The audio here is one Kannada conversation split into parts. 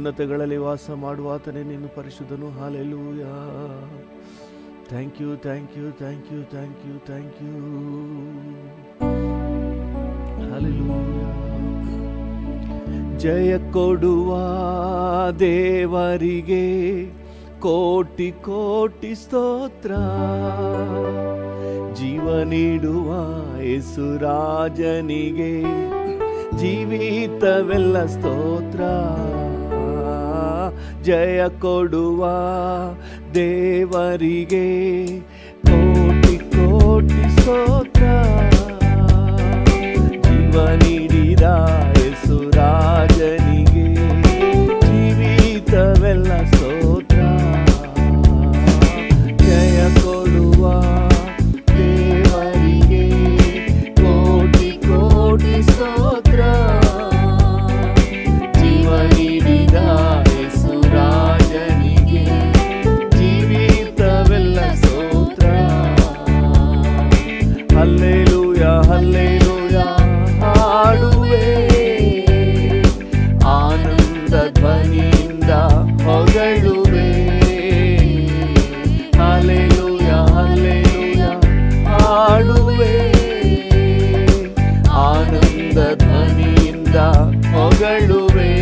ಉನ್ನತಗಳಲ್ಲಿ ವಾಸ ಮಾಡುವ ಆತನೇ ನೀನು ಪರಿಶುದ್ಧನು. Hallelujah. Thank you, thank you, thank you, thank you, thank you. Hallelujah. ಜಯ ಕೊಡುವ ದೇವರಿಗೆ ಕೋಟಿ ಕೋಟಿ ಸ್ತೋತ್ರ. ಜೀವ ನೀಡುವ ಯೇಸುರಾಜನಿಗೆ ಜೀವಿತವೆಲ್ಲ ಸ್ತೋತ್ರ. ಜಯ ಕೊಡುವ ದೇವರಿಗೆ ಕೋಟಿ ಕೋಟಿ ಸ್ತೋತ್ರ. ಜೀವ ನೀಡಿದ ಯೇಸುರಾಜನಿಗೆ ಜೀವಿತವೆಲ್ಲ ಸ್ತೋತ್ರ. ಜಯ ಕೊಡುವ ದೇವರಿಗೆ ಕೋಟಿ ಕೋಟಿ ಸ್ತೋತ್ರ. ಜೀವ ನೀಡಿದ ಯೇಸುರಾಜನಿಗೆ ಜೀವಿತವೆಲ್ಲ ಸ್ತೋತ್ರ. ಹಲ್ಲೆಲೂಯಾ, ಹಲ್ಲೆಲೂಯಾ ಹಾಡುವೆ, ಆನಂದ ಧ್ವನಿಯಿಂದ ಹೊಗಳುವೆ. ಹಲ್ಲೆಲೂಯಾ, ಹಲ್ಲೆಲೂಯಾ ಹಾಡುವೆ, ಆನಂದ ಧ್ವನಿಯಿಂದ ಹೊಗಳುವೆ.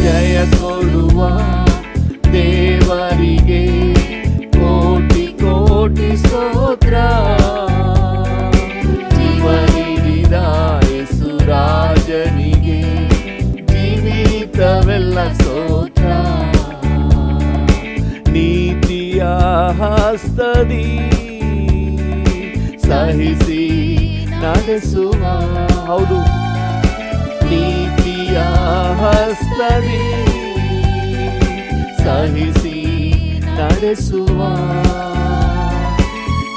ಜಯ ಕೊಡುವ ದೇವರಿಗೆ ಕೋಟಿ ಕೋಟಿ ಸ್ತೋತ್ರ. ಜೀವ ನೀಡಿದ ಯೇಸುರಾಜನಿಗೆ ಜೀವಿತವೆಲ್ಲ ಸ್ತೋತ್ರ. ನೀತಿಯ ಹಸ್ತದಿ ಸಹಿಸಿ ನಡೆಸುವ, ಹೌದು, ನೀತಿಯ ಹಸ್ತದಿ ಸಹಿಸಿ ನಡೆಸುವ.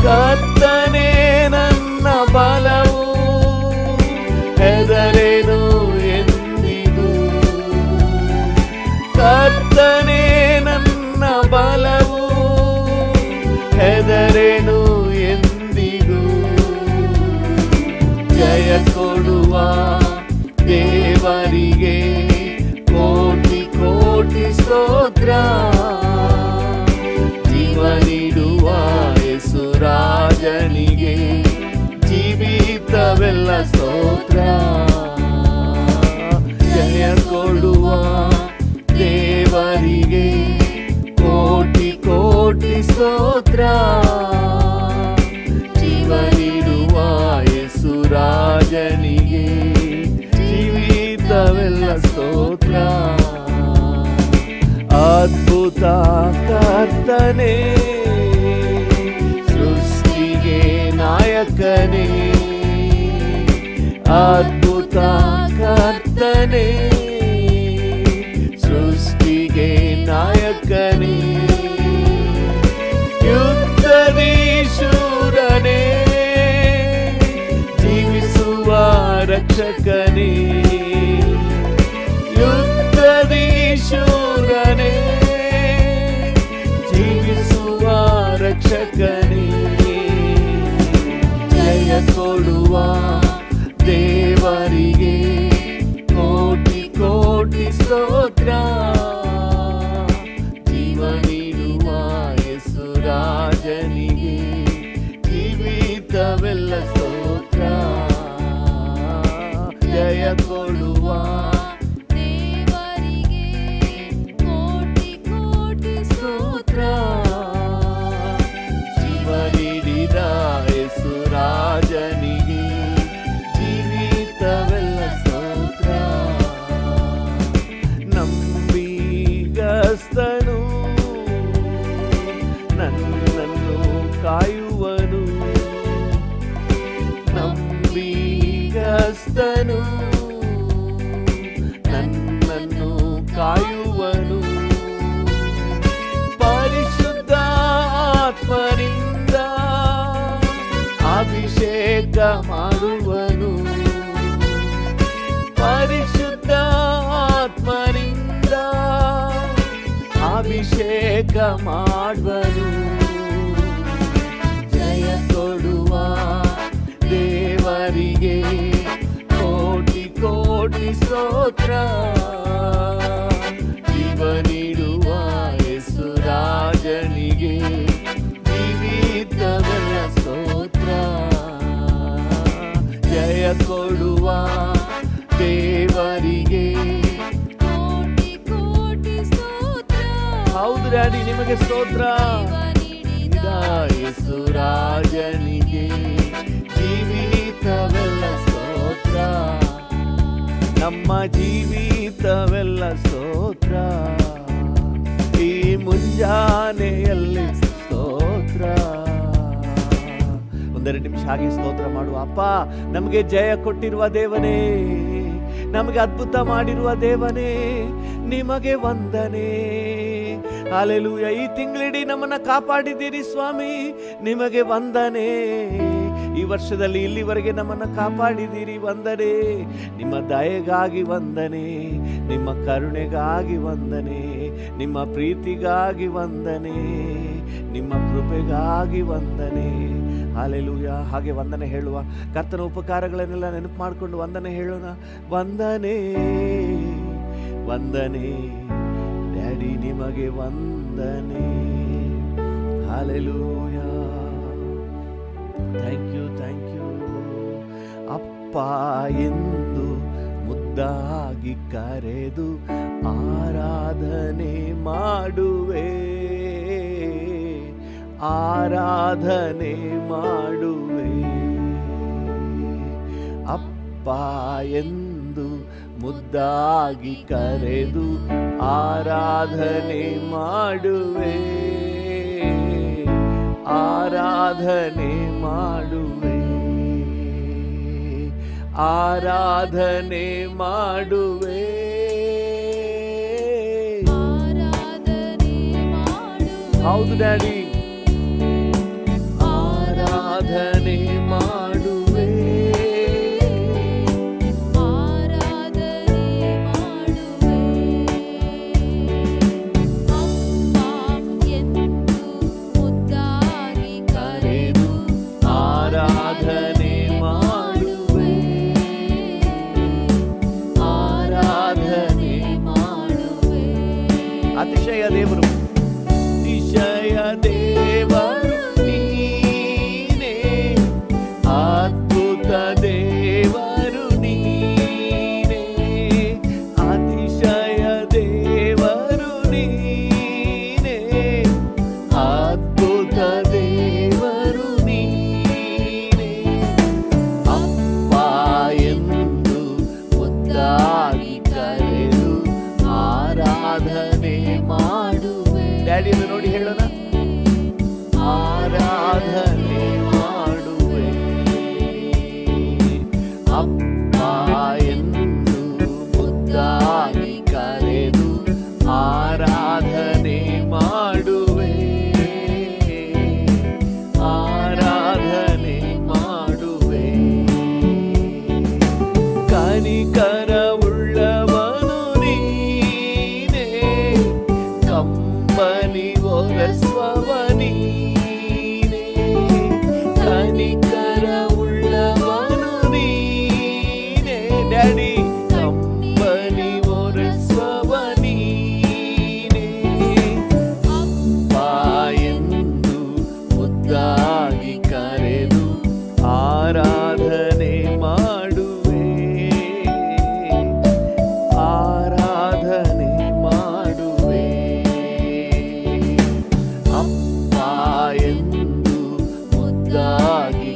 ಕರ್ತನೇ ನನ್ನ ಬಲವು, ಹೆದರೇನು ಎಂದಿಗೂ. ಕರ್ತನೇ ನನ್ನ ಬಲವು, ಹೆದರೇನು ಎಂದಿಗೂ. ಜಯ ಕೊಡುವ ದೇವರಿಗೆ ಕೋಟಿ ಕೋಟಿ ಸ್ತೋತ್ರ. ಜೀವ ನೀಡುವ ಯೇಸುರಾಜನಿಗೆ ಜೀವಿತವೆಲ್ಲ ಸ್ತೋತ್ರ. ಜಯ ಕೊಡುವ ದೇವರಿಗೆ ಕೋಟಿ ಕೋಟಿ ಸ್ತೋತ್ರ. ಜೀವ ನೀಡುವ ಯೇಸುರಾಜನಿಗೆ ಜೀವಿತವೆಲ್ಲ ಸ್ತೋತ್ರ. ಅದ್ಭುತ ಕರ್ತನೇ, ಸೃಷ್ಟಿಗೆ ನಾಯಕನೇ. ಅದ್ಭುತ ಕರ್ತನೇ, ಸೃಷ್ಟಿಗೆ ನಾಯಕನೇ. ಯುದ್ಧದಿ ಶೂರನೇ, ಜೀವಿಸುವ ರಕ್ಷಕನೇ. ಯುದ್ಧದಿ ಶೂರನೇ, ಜೀವಿಸುವ ರಕ್ಷಕನೇ. ಜಯ ಕೊಡುವ ದೇವರಿಗೆ ಕೋಟಿ ಕೋಟಿ ಸ್ತೋತ್ರ. ಜೀವ ನೀಡುವ ಯೇಸುರಾಜನಿಗೆ ಜೀವಿತವೆಲ್ಲ ಸ್ತೋತ್ರ. ಜಯ ಕೊಡುವ ದೇವರಿಗೆ ಕೋಟಿ ಕೋಟಿ ಸ್ತೋತ್ರ. ಜೀವ ನೀಡಿದ ಯೇಸುರಾಜನಿಗೆ ಜೀವಿತವೆಲ್ಲ ಸ್ತೋತ್ರ. ನಂಬಿಗಸ್ತನು, ನನ್ನನ್ನು ಕಾಯುವನು. ನಂಬಿಗಸ್ತನು, ನನ್ನನ್ನು ಕಾಯುವನು. ಪರಿಶುದ್ಧ ಆತ್ಮನಿಂದ ಅಭಿಷೇಕ ಮಾಡುವನು. ಪರಿಶುದ್ಧ ಆತ್ಮನಿಂದ ಅಭಿಷೇಕ ಮಾಡುವನು. ಜಯ ಕೊಡುವ ದೇವರಿಗೆ ಕೋಟಿ ಕೋಟಿ ಸ್ತೋತ್ರ. ನಿಮಗೆ ಸ್ತೋತ್ರ. ಯೇಸು ರಾಜನಿಗೆ ಜೀವಿತವೆಲ್ಲ ಸ್ತೋತ್ರ, ನಮ್ಮ ಜೀವಿತವೆಲ್ಲ ಸ್ತೋತ್ರ, ಈ ಮುಂಜಾನೆಯಲ್ಲಿ ಸ್ತೋತ್ರ. ಒಂದೆರಡು ನಿಮಿಷ ಹಾಗೆ ಸ್ತೋತ್ರ ಮಾಡುವ. ಅಪ್ಪ, ನಮಗೆ ಜಯ ಕೊಟ್ಟಿರುವ ದೇವನೇ, ನಮಗೆ ಅದ್ಭುತ ಮಾಡಿರುವ ದೇವನೇ, ನಿಮಗೆ ವಂದನೆ. ಹಲ್ಲೆಲೂಯಾ. ಈ ತಿಂಗಳಿಡೀ ನಮ್ಮನ್ನ ಕಾಪಾಡಿದ್ದೀರಿ ಸ್ವಾಮಿ, ನಿಮಗೆ ವಂದನೆ. ಈ ವರ್ಷದಲ್ಲಿ ಇಲ್ಲಿವರೆಗೆ ನಮ್ಮನ್ನ ಕಾಪಾಡಿದ್ದೀರಿ, ವಂದನೆ. ನಿಮ್ಮ ದಯೆಗಾಗಿ ವಂದನೆ, ನಿಮ್ಮ ಕರುಣೆಗಾಗಿ ವಂದನೆ, ನಿಮ್ಮ ಪ್ರೀತಿಗಾಗಿ ವಂದನೆ, ನಿಮ್ಮ ಕೃಪೆಗಾಗಿ ವಂದನೆ. ಹಲ್ಲೆಲೂಯಾ. ಹಾಗೆ ವಂದನೆ ಹೇಳುವ. ಕರ್ತನ ಉಪಕಾರಗಳನ್ನೆಲ್ಲ ನೆನಪು ಮಾಡಿಕೊಂಡು ವಂದನೆ ಹೇಳೋಣ. ವಂದನೆ ವಂದನೆ ಡ್ಯಾಡಿ, ನಿಮಗೆ ವಂದನೆ. Hallelujah. Thank you, thank you. ಅಪ್ಪ ಎಂದು ಮುದ್ದಾಗಿ ಕರೆದು ಆರಾಧನೆ ಮಾಡುವೆ, ಆರಾಧನೆ ಮಾಡುವೆ. ಅಪ್ಪ ಎಂದು ಮುದ್ದಾಗಿ ಕರೆದು ಆರಾಧನೆ ಮಾಡುವೆ, ಆರಾಧನೆ ಮಾಡುವೆ, ಆರಾಧನೆ ಮಾಡುವೆ, ಹೌದು ಡ್ಯಾಡಿ, ಆರಾಧನೆ ಮಾಡುವೆ, ಆರಾಧನೆ ಮಾಡುವೆ. ಅಪ್ಪ ಎಂದು ಮುದ್ದಾಗಿ ಕರೆದು ಆರಾಧನೆ ಮಾಡುವೆ, ಆರಾಧನೆ ಮಾಡುವೆ. ಅತಿಶಯ ದೇವರು, ಅತಿಶಯ ದೇವರು ನೀನೇ, ಅದ್ಭುತ ದೇವರು ನೀನೇ, ಅತಿಶಯ ದೇವರು ನೀನೇ, ಅದ್ಭುತ ದೇವರು ನೀನೇ. ಅಪ್ಪ ಎಂದು ಮುದ್ದಾಗಿ ಕರೆದು ಆರಾಧನೆ ಮಾಡುವೆ. ಡ್ಯಾಡಿಯನ್ನು ನೋಡಿ ಹೇಳೋಣ, ಆರಾಧನೆ ಮಾಡುವೆ. ಅಪ್ಪ ಎಂದು ಮುದ್ದಾಗಿ ಕರೆದು ಆರಾಧನೆ ಮಾಡುವೆ, ಆರಾಧನೆ ಮಾಡುವೆ. ಕನಿಕರವುಳ್ಳವನು ನೀನೇ, ಕಂಬನಿ ಒರೆಸುವವ ನೀನೇ, ಕನಿಕರವುಳ್ಳವನು ನೀನೇ ಡ್ಯಾಡಿ, ಕಂಬನಿ ಒರೆಸುವವ ನೀನೇ. ಅಪ್ಪ ಎಂದು ಮುದ್ದಾಗಿ ಕರೆದು ಆರಾಧನೆ ಮಾಡುವೆ, ಆರಾಧನೆ ಮಾಡುವೆ. ಅಪ್ಪ ಎಂದು ಮುದ್ದಾಗಿ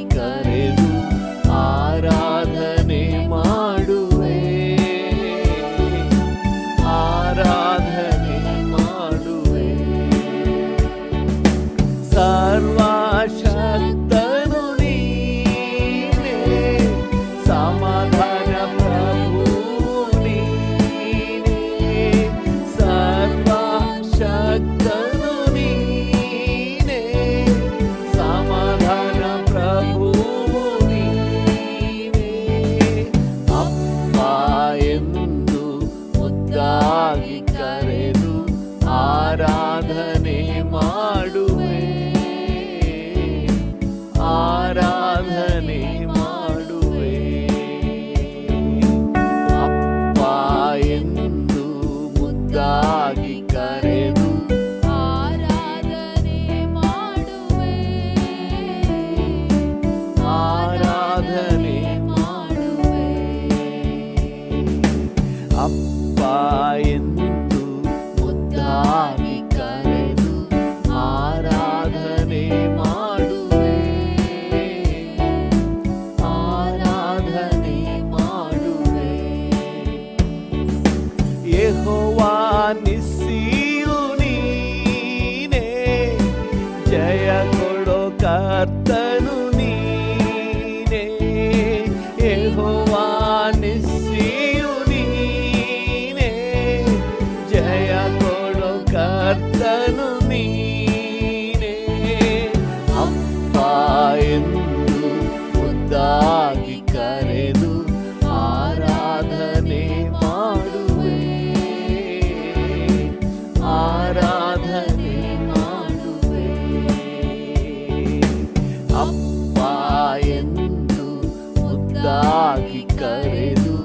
ಕರ್ತನು ನೀನೇ, ಯೆಹೋವಾ ನಿಸ್ಸಿಯು ನೀನೇ, ಜಯ ಕೊಡೋ ಕರ್ತನು ನೀನೇ. ಅಪ್ಪ ಎಂದು ಮುದ್ದಾಗಿ ಕರೆದು ಆರಾಧನೆ ಮಾಡುವೆ, ಆರಾಧನೆ ಮಾಡುವೆ. ಅಪ್ಪ ಎಂದು ಮುದ್ದಾಗಿ ಕರೆದು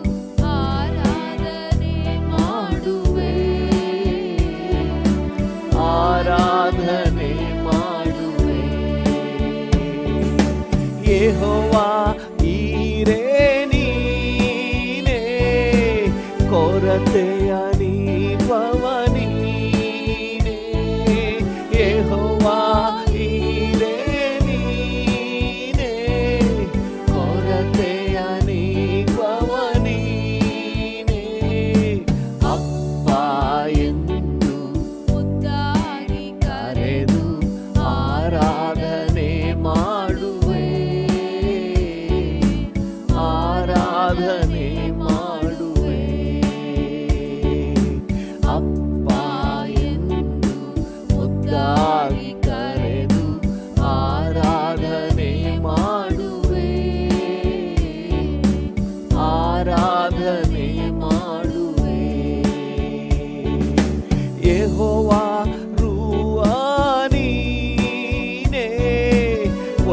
ಆರಾಧನೆ ಮಾಡುವೆ, ಆರಾಧನೆ ಮಾಡುವೆ. ಯೆಹೋವಾ ಈರೇ ನೀನೇ, ಕೊರತೆಯ ನೀಗುವ ನೀನೇ. ಯೆಹೋವಾ ಈರೇ ನೀನೇ, ಕೊರತೆಯ ನೀಗುವ ನೀನೇ. ಅಪ್ಪ ಎಂದು ಮುದ್ದಾಗಿ ಕರೆದು ಆರಾಧನೆ ಮಾಡುವೆ, ಆರಾಧನೆ ಮಾಡುವೆ. ಅಪ್ಪ ಎಂದು ಮುದ್ದಾಗಿ ಕರೆದು ಆರಾಧನೆ ಮಾಡುವೆ, ಆರಾಧನೆ ಮಾಡುವೆ. ಯೆಹೋವಾ ರೂವಾ ನೀನೇ,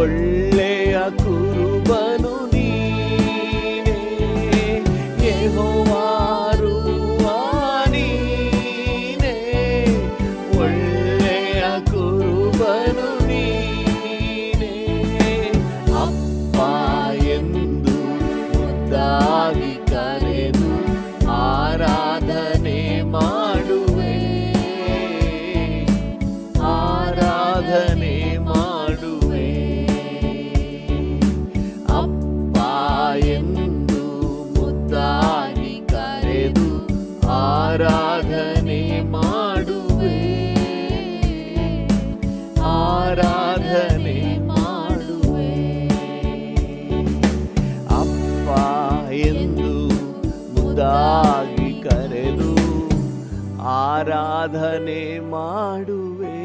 ಒಳ್ಳೆಯ ಕುರುಬನು ನೀನೇ. ಯೆಹೋವಾ ರೂವಾ ನೀನೇ, ಒಳ್ಳೆಯ ಕುರುಬನು ನೀನೇ. ಅಪ್ಪ ಎಂದು ಮುದ್ದಾಗಿ ಕರೆದು ಆರಾಧನೆ ಮಾಡುವೆ, ಆರಾಧನೆ ಮಾಡುವೆ. ಅಪ್ಪ ಎಂದು ಮುದ್ದಾಗಿ ಕರೆದು ಆರಾಧನೆ ಮಾಡುವೆ, ಆರಾಧನೆ ಮಾಡುವೆ. ಅಪ್ಪ ಎಂದು ಮುದ್ದಾಗಿ ಕರೆದು ಆರಾಧನೆ ಮಾಡುವೆ,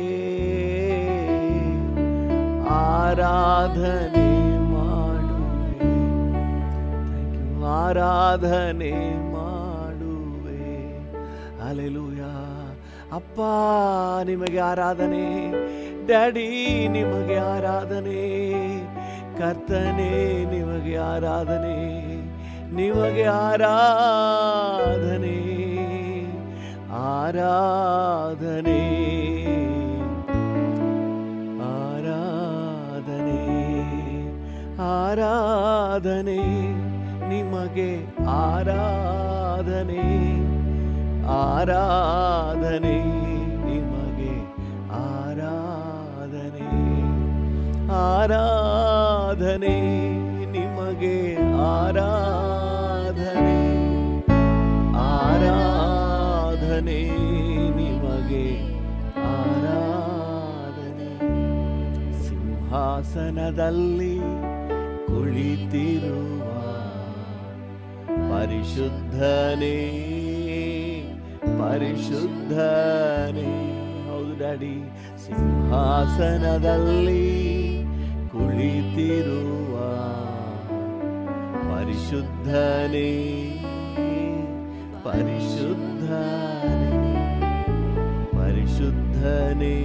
ಆರಾಧನೆ ಮಾಡುವೆ. ಆರಾಧನೆ ಮಾಡುವೆ. ಹಲ್ಲೆಲೂಯಾ. ಅಪ್ಪ ನಿಮಗೆ ಆರಾಧನೆ, ಡ್ಯಾಡಿ ನಿಮಗೆ ಆರಾಧನೆ, ಕರ್ತನೆ ನಿಮಗೆ ಆರಾಧನೆ, ನಿಮಗೆ ಆರಾಧನೆ, ಆರಾಧನೆ, ಆರಾಧನೆ, ಆರಾಧನೆ, ನಿಮಗೆ ಆರಾಧನೆ, ಆರಾಧನೆ, ನಿಮಗೆ ಆರಾಧನೆ, ಆರಾಧನೆ, ನಿಮಗೆ ಆರಾಧನೆ, ಆರಾಧನೆ, ನಿಮಗೆ ಆರಾಧನೆ. ಸಿಂಹಾಸನದಲ್ಲಿ ಕುಳಿತಿರುವ ಪರಿಶುದ್ಧನೇ, ಪರಿಶುದ್ಧನೇ. ಹೌದು ಡ್ಯಾಡಿ, ಸಿಂಹಾಸನದಲ್ಲಿ ಕುಳಿತಿರುವ ಪರಿಶುದ್ಧನೇ, ಪರಿಶುದ್ಧನೇ, ಪರಿಶುದ್ಧನೇ,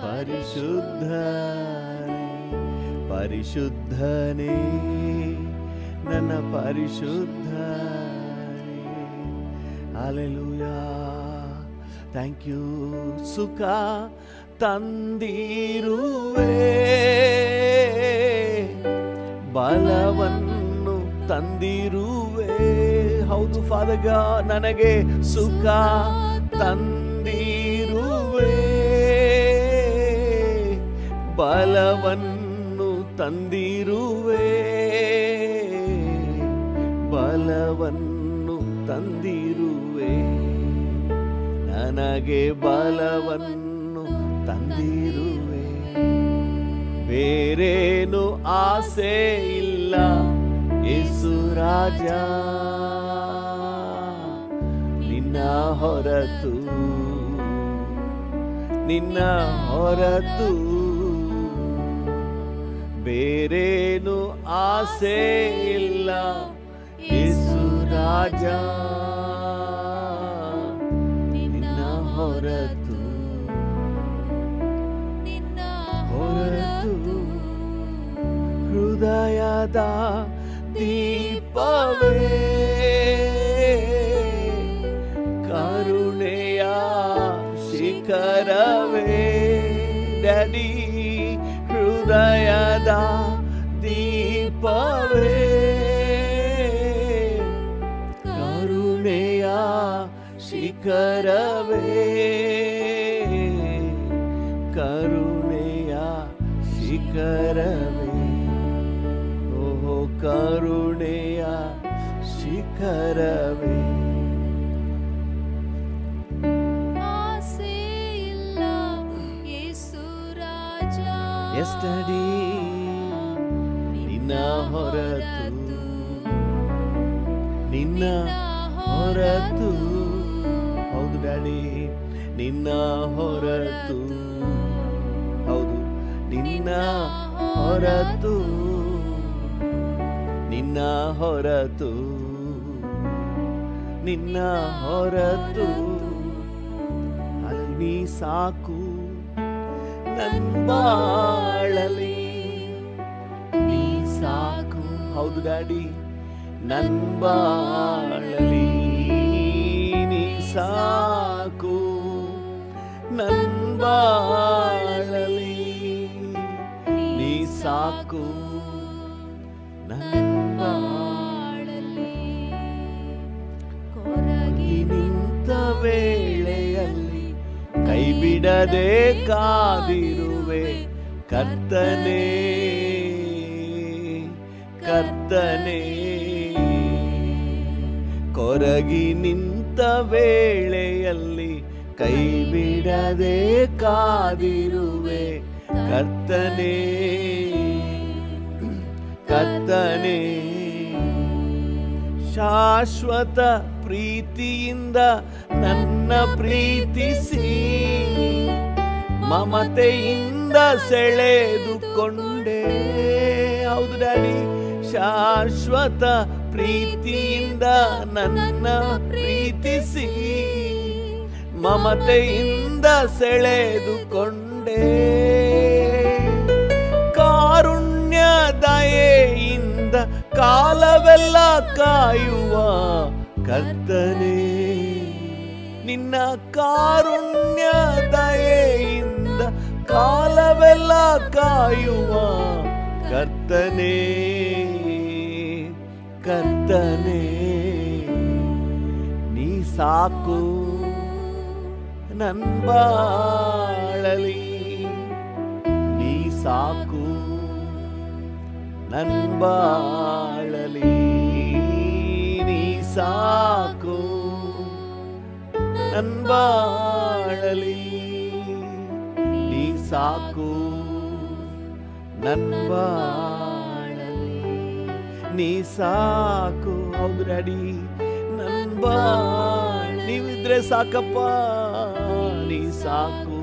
ಪರಿಶುದ್ಧನೇ, ಪರಿಶುದ್ಧನೇ, ನನ್ನ ಪರಿಶುದ್ಧನೇ. ಹಲ್ಲೆಲೂಯಾ. Thank you. ಸುಖ ತಂದಿರುವೆ, ಬಲವನ್ನು ತಂದಿರುವೆ. ಹೌದು ಫಾದರ್, ನನಗೆ ಸುಖ ತಂದಿರುವೆ, ಬಲವನ್ನು ತಂದಿರುವೆ, ಬಲವನ್ನು ತಂದಿರುವೆ. ನನಗೆ ಬಲವನ್ನು ತಂದಿರುವೆ. ಬೇರೇನು ಆಸೆ ಇಲ್ಲ ಯೇಸು ರಾಜ, ನಿನ್ನ ಹೊರತು, ನಿನ್ನ ಹೊರತು ಬೇರೇನು ಆಸೆ ಇಲ್ಲ ಯೇಸು ರಾಜ, ನಿನ್ನ ಹೊರತು, ನಿನ್ನ ಹೊರತು ಹೃದಯದ ದೀಪವೇ, ಕರುಣೆಯ ಶಿಖರವೇ, ಡ್ಯಾಡಿ ಹೃದಯದ ದೀಪವೇ, ಕರುಣೆಯ ಶಿಖರವೇ, ಕರುಣೆಯ ಶಿಖರವೇ, ಓಹೋ ಕರುಣೆಯ ಶಿಖರವೇ. ಆಸೆ ಇಲ್ಲ ಯೇಸು ರಾಜ, ಎಸ್ ಡ್ಯಾಡಿ, ನಿನ್ನ ಹೊರತು, ನಿನ್ನ ಹೊರತು, ಹೌದು ಡ್ಯಾಡಿ, ನಿನ್ನ ಹೊರತು, ಹೌದು ನಿನ್ನ ಹೊರತು, ನಿನ್ನ ಹೊರತು, ನಿನ್ನ ಹೊರತು ಅಲ್ಲಿ ನೀ ಸಾಕು ನನ್ ಬಾಳಲಿ, ನೀ ಸಾಕು, ಹೌದು ಡ್ಯಾಡಿ, ನನ್ ಬಾಳಲಿ ನೀ ಸಾಕು, ನನ್ ಬಾಳಲಿ ನೀ ಸಾಕು, ನನ್ ಬಾಳಲಿ. ಕೊರಗಿ ನಿಂತ ವೇಳೆಯಲ್ಲಿ ಕೈ ಬಿಡದೆ ಕಾದಿರುವೆ ಕರ್ತನೇ, ಕರ್ತನೇ, ಕೊರಗಿ ನಿಂತ ವೇಳೆಯಲ್ಲಿ ಕೈ ಬಿಡದೆ ಕಾದಿರುವೆ ಕರ್ತನೇ, ಕರ್ತನೇ, ಶಾಶ್ವತ ಪ್ರೀತಿಯಿಂದ ನನ್ನ ಪ್ರೀತಿಸಿ ಮಮತೆಯಿಂದ ಸೆಳೆದುಕೊಂಡೆ, ಹೌದು ಡ್ಯಾಡಿ, ಶಾಶ್ವತ ಪ್ರೀತಿಯಿಂದ ನನ್ನ ಪ್ರೀತಿಸಿ ಮಮತೆಯಿಂದ ಸೆಳೆದುಕೊಂಡೆ, ಕಾರುಣ್ಯ ದಯೆಯಿಂದ ಕಾಲವೆಲ್ಲ ಕಾಯುವ ಕರ್ತನೇ, ನಿನ್ನ ಕಾರುಣ್ಯ ದಯೆಯಿಂದ ಕಾಲವೆಲ್ಲ ಕಾಯುವ ಕರ್ತನೇ, ಕರ್ತನೇ, ನೀ ಸಾಕು ನನ್ ಬಾಳಲಿ, ನೀ ಸಾಕು ನನ್ ಬಾಳಲಿ, ನೀ ಸಾಕು ನನ್ ಬಾಳಲಿ, ನೀ ಸಾಕು ನನ್ ಬಾಳಲಿ, ನೀ ಸಾಕು, ಹೌದು ಡ್ಯಾಡಿ, ನನ್ ಬಾಳ್ ನೀವಿದ್ರೆ ಸಾಕಪ್ಪ, ನೀ ಸಾಕು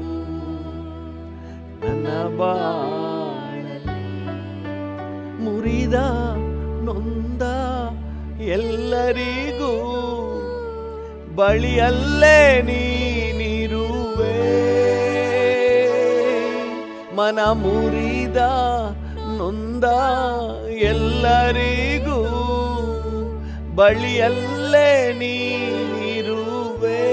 ನನ್ನ ಬಾಳಲಿ. ಮುರಿದ ನೊಂದ ಎಲ್ಲರಿಗೂ ಬಳಿಯಲ್ಲೇ ನೀನಿರುವೆ, ಮನ ಮುರಿದ ನೊಂದ ಎಲ್ಲರಿಗೂ ಬಳಿಯಲ್ಲೇ ನೀನಿರುವೆ,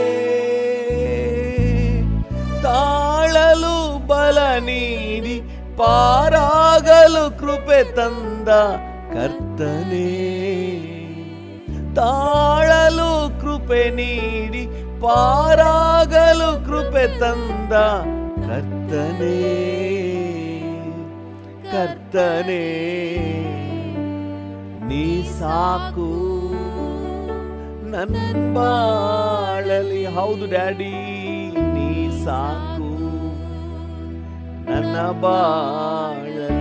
ತಾಳಲು ಬಲ ನೀಡಿ ಪಾರಾಗಲು ಕೃಪೆ ತಂದ ಕರ್ತನೇ, ತಾಳಲು ಕೃಪೆ ನೀಡಿ ಪಾರಾಗಲು ಕೃಪೆ ತಂದ ಕರ್ತನೇ, ಕರ್ತನೇ, ನೀ ಸಾಕು ನನ್ ಬಾಳಲಿ, ಹೌದು ಡ್ಯಾಡಿ, ನೀ ಸಾಕು ನನ್ನ ಬಾಳಲಿ,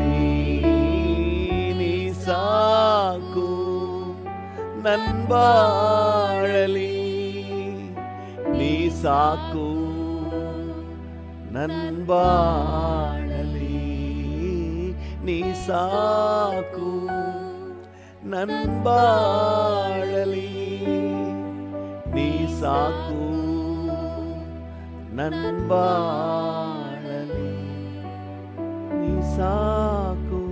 ನನ್ ಬಾಳಲಿ ನೀ ಸಾಕು, ನನ್ ಬಾಳಲಿ ನೀ ಸಾಕು, ನನ್ ಬಾಳಲಿ ನೀ ಸಾಕು, ನನ್ ಬಾಳಲಿ ನೀ ಸಾಕು,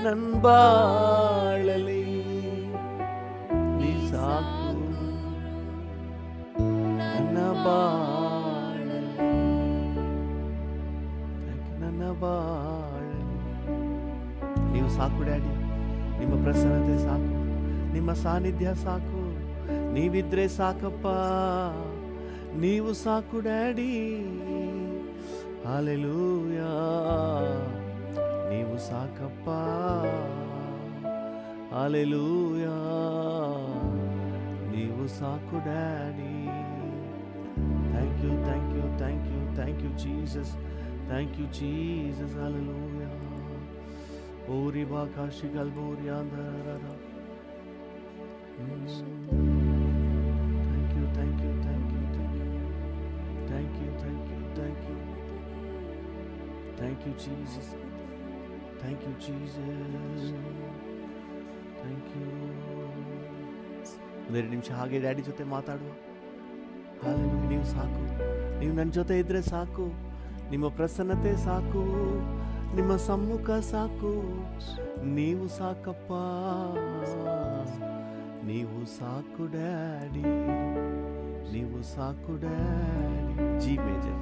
ನನ್ ಬಾಳಲಿ ನೀ ಸಾಕು, ನನ್ನ ಬಾಳಲಿ, ನನ್ನ ಬಾಳಲಿ ನೀವು ಸಾಕು ಡ್ಯಾಡಿ. ನಿಮ್ಮ ಪ್ರಸನ್ನತೆ ಸಾಕು, ನಿಮ್ಮ ಸಾನ್ನಿಧ್ಯ ಸಾಕು, ನೀವಿದ್ರೆ ಸಾಕಪ್ಪ, ನೀವು ಸಾಕು ಡ್ಯಾಡಿ. ಹಲ್ಲೆಲೂಯಾ, ನೀವು ಸಾಕಪ್ಪ, ಹಲ್ಲೆಲೂಯಾ, ನೀವು ಸಾಕು daddy. Thank you, thank you, thank you, thank you Jesus, thank you Jesus, hallelujah. ಓರಿ ಬಾಕಾಶಿ ಗಲ್ಬೋರಿ ಆಂಧರ. Thank you, thank you, thank you, thank you, thank you, thank you, thank you, thank you Jesus, thank you Jesus, thank you. ಒಂದೆರಡು ನಿಮಿಷ ಹಾಗೆ ಡ್ಯಾಡಿ ಜೊತೆ ಮಾತಾಡುವ. ಹಾಲೆಲೂಯಾ, ನೀವು ಸಾಕು, ನೀವು ನನ್ನ ಜೊತೆ ಇದ್ರೆ ಸಾಕು, ನಿಮ್ಮ ಪ್ರಸನ್ನತೆ ಸಾಕು, ನಿಮ್ಮ ಸಮ್ಮುಖ ಸಾಕು, ನೀವು ಸಾಕಪ್ಪ, ನೀವು ಸಾಕು ಡ್ಯಾಡಿ, ನೀವು ಸಾಕು daddy. G major,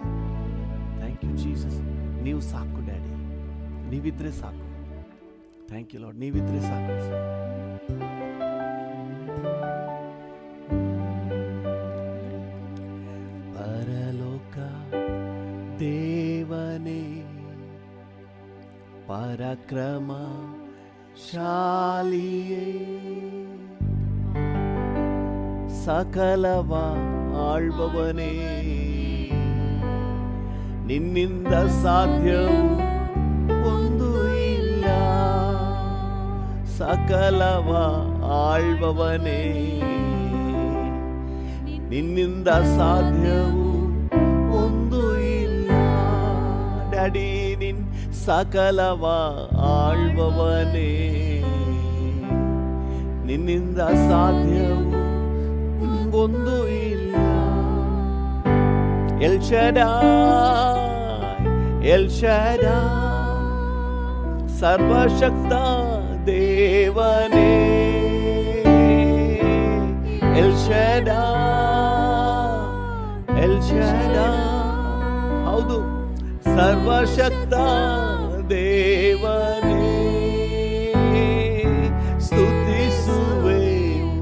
thank you Jesus, ನೀವು ಸಾಕು ಡ್ಯಾಡಿ, ನೀವಿದ್ರೆ ಸಾಕು. ಥ್ಯಾಂಕ್ ಯು ಲಾರ್ಡ್, ನೀವಿದ್ರೆ ಸಾಕು. ಪರಲೋಕ ದೇವನೇ ಪರಾಕ್ರಮ ಶಾಲಿಯೇ, ಸಕಲವ ಆಳ್ಬವನೇ, ನಿನ್ನಿಂದ ಸಾಧ್ಯವು ಒಂದು ಇಲ್ಲ, ಸಕಲವ ಆಳ್ಬವನೇ, ನಿನ್ನಿಂದ ಸಾಧ್ಯವು ಒಂದು ಇಲ್ಲ. ಡ್ಯಾಡಿ, ನಿನ್ ಸಕಲವ ಆಳ್ಬವನೇ, ನಿನ್ನಿಂದ ಸಾಧ್ಯವು ಒಂದು ಇಲ್ಲ. ಎಲ್ ಶಡಾಯ್, ಎಲ್ ಶಡಾಯ್, ಸರ್ವಶಕ್ತ ದೇವನೇ, ಎಲ್ ಶಡಾಯ್, ಎಲ್ ಶಡಾಯ್, ಹೌದು, ಸರ್ವಶಕ್ತ ದೇವನೇ, ಸ್ತುತಿಸುವೆವು,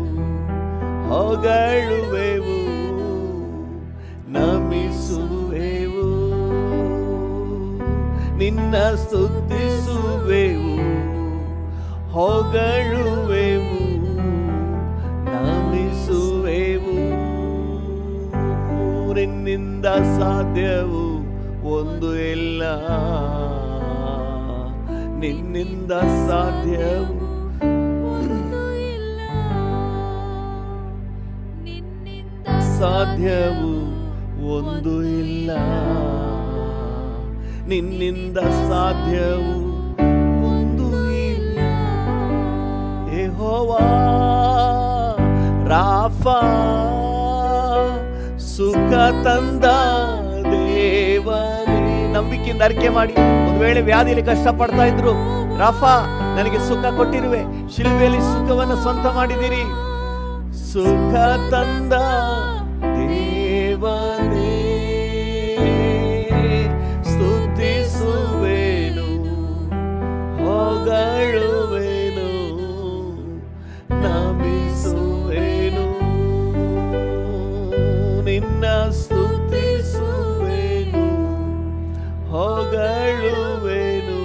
ಹೊಗಳುವೆವು, ನಮಿಸುವೆವು, ನಿನ್ನ ಸ್ತುತಿಸುವೆವು, ಹೊಗಳುವೆವು, ನಮಿಸುವೆವು, ನಿನ್ನಿಂದ ಸಾಧ್ಯವು ಒಂದು ಇಲ್ಲ, ನಿನ್ನಿಂದ ಸಾಧ್ಯವು ಸಾಧ್ಯವು ಒಂದು ಇಲ್ಲ, ನಿನ್ನಿಂದ ಸಾಧ್ಯವು ಒಂದು ಇಲ್ಲ. ಯೆಹೋವಾ ರಾಫಾ, ಸುಖ ತಂದ ದೇವನೇ. ನಂಬಿಕೆಯಿಂದ ಅರಿಕೆ ಮಾಡಿ. ಒಂದು ವೇಳೆ ವ್ಯಾಧಿಯಲ್ಲಿ ಕಷ್ಟಪಡ್ತಾ ಇದ್ರು, ರಾಫಾ ನನಗೆ ಸುಖ ಕೊಟ್ಟಿರುವೆ, ಶಿಲ್ಬೆಯಲ್ಲಿ ಸುಖವನ್ನು ಸ್ವಂತ ಮಾಡಿದಿರಿ. ಸುಖ ತಂದ ದೇವನೇ, ಸ್ತುತಿಸುವೆನು, ಹೊಗಳುವೆನು, ನಮಿಸುವೆನು, ನಿನ್ನ ಸ್ತುತಿಸುವೆನು, ಹೊಗಳುವೆನು,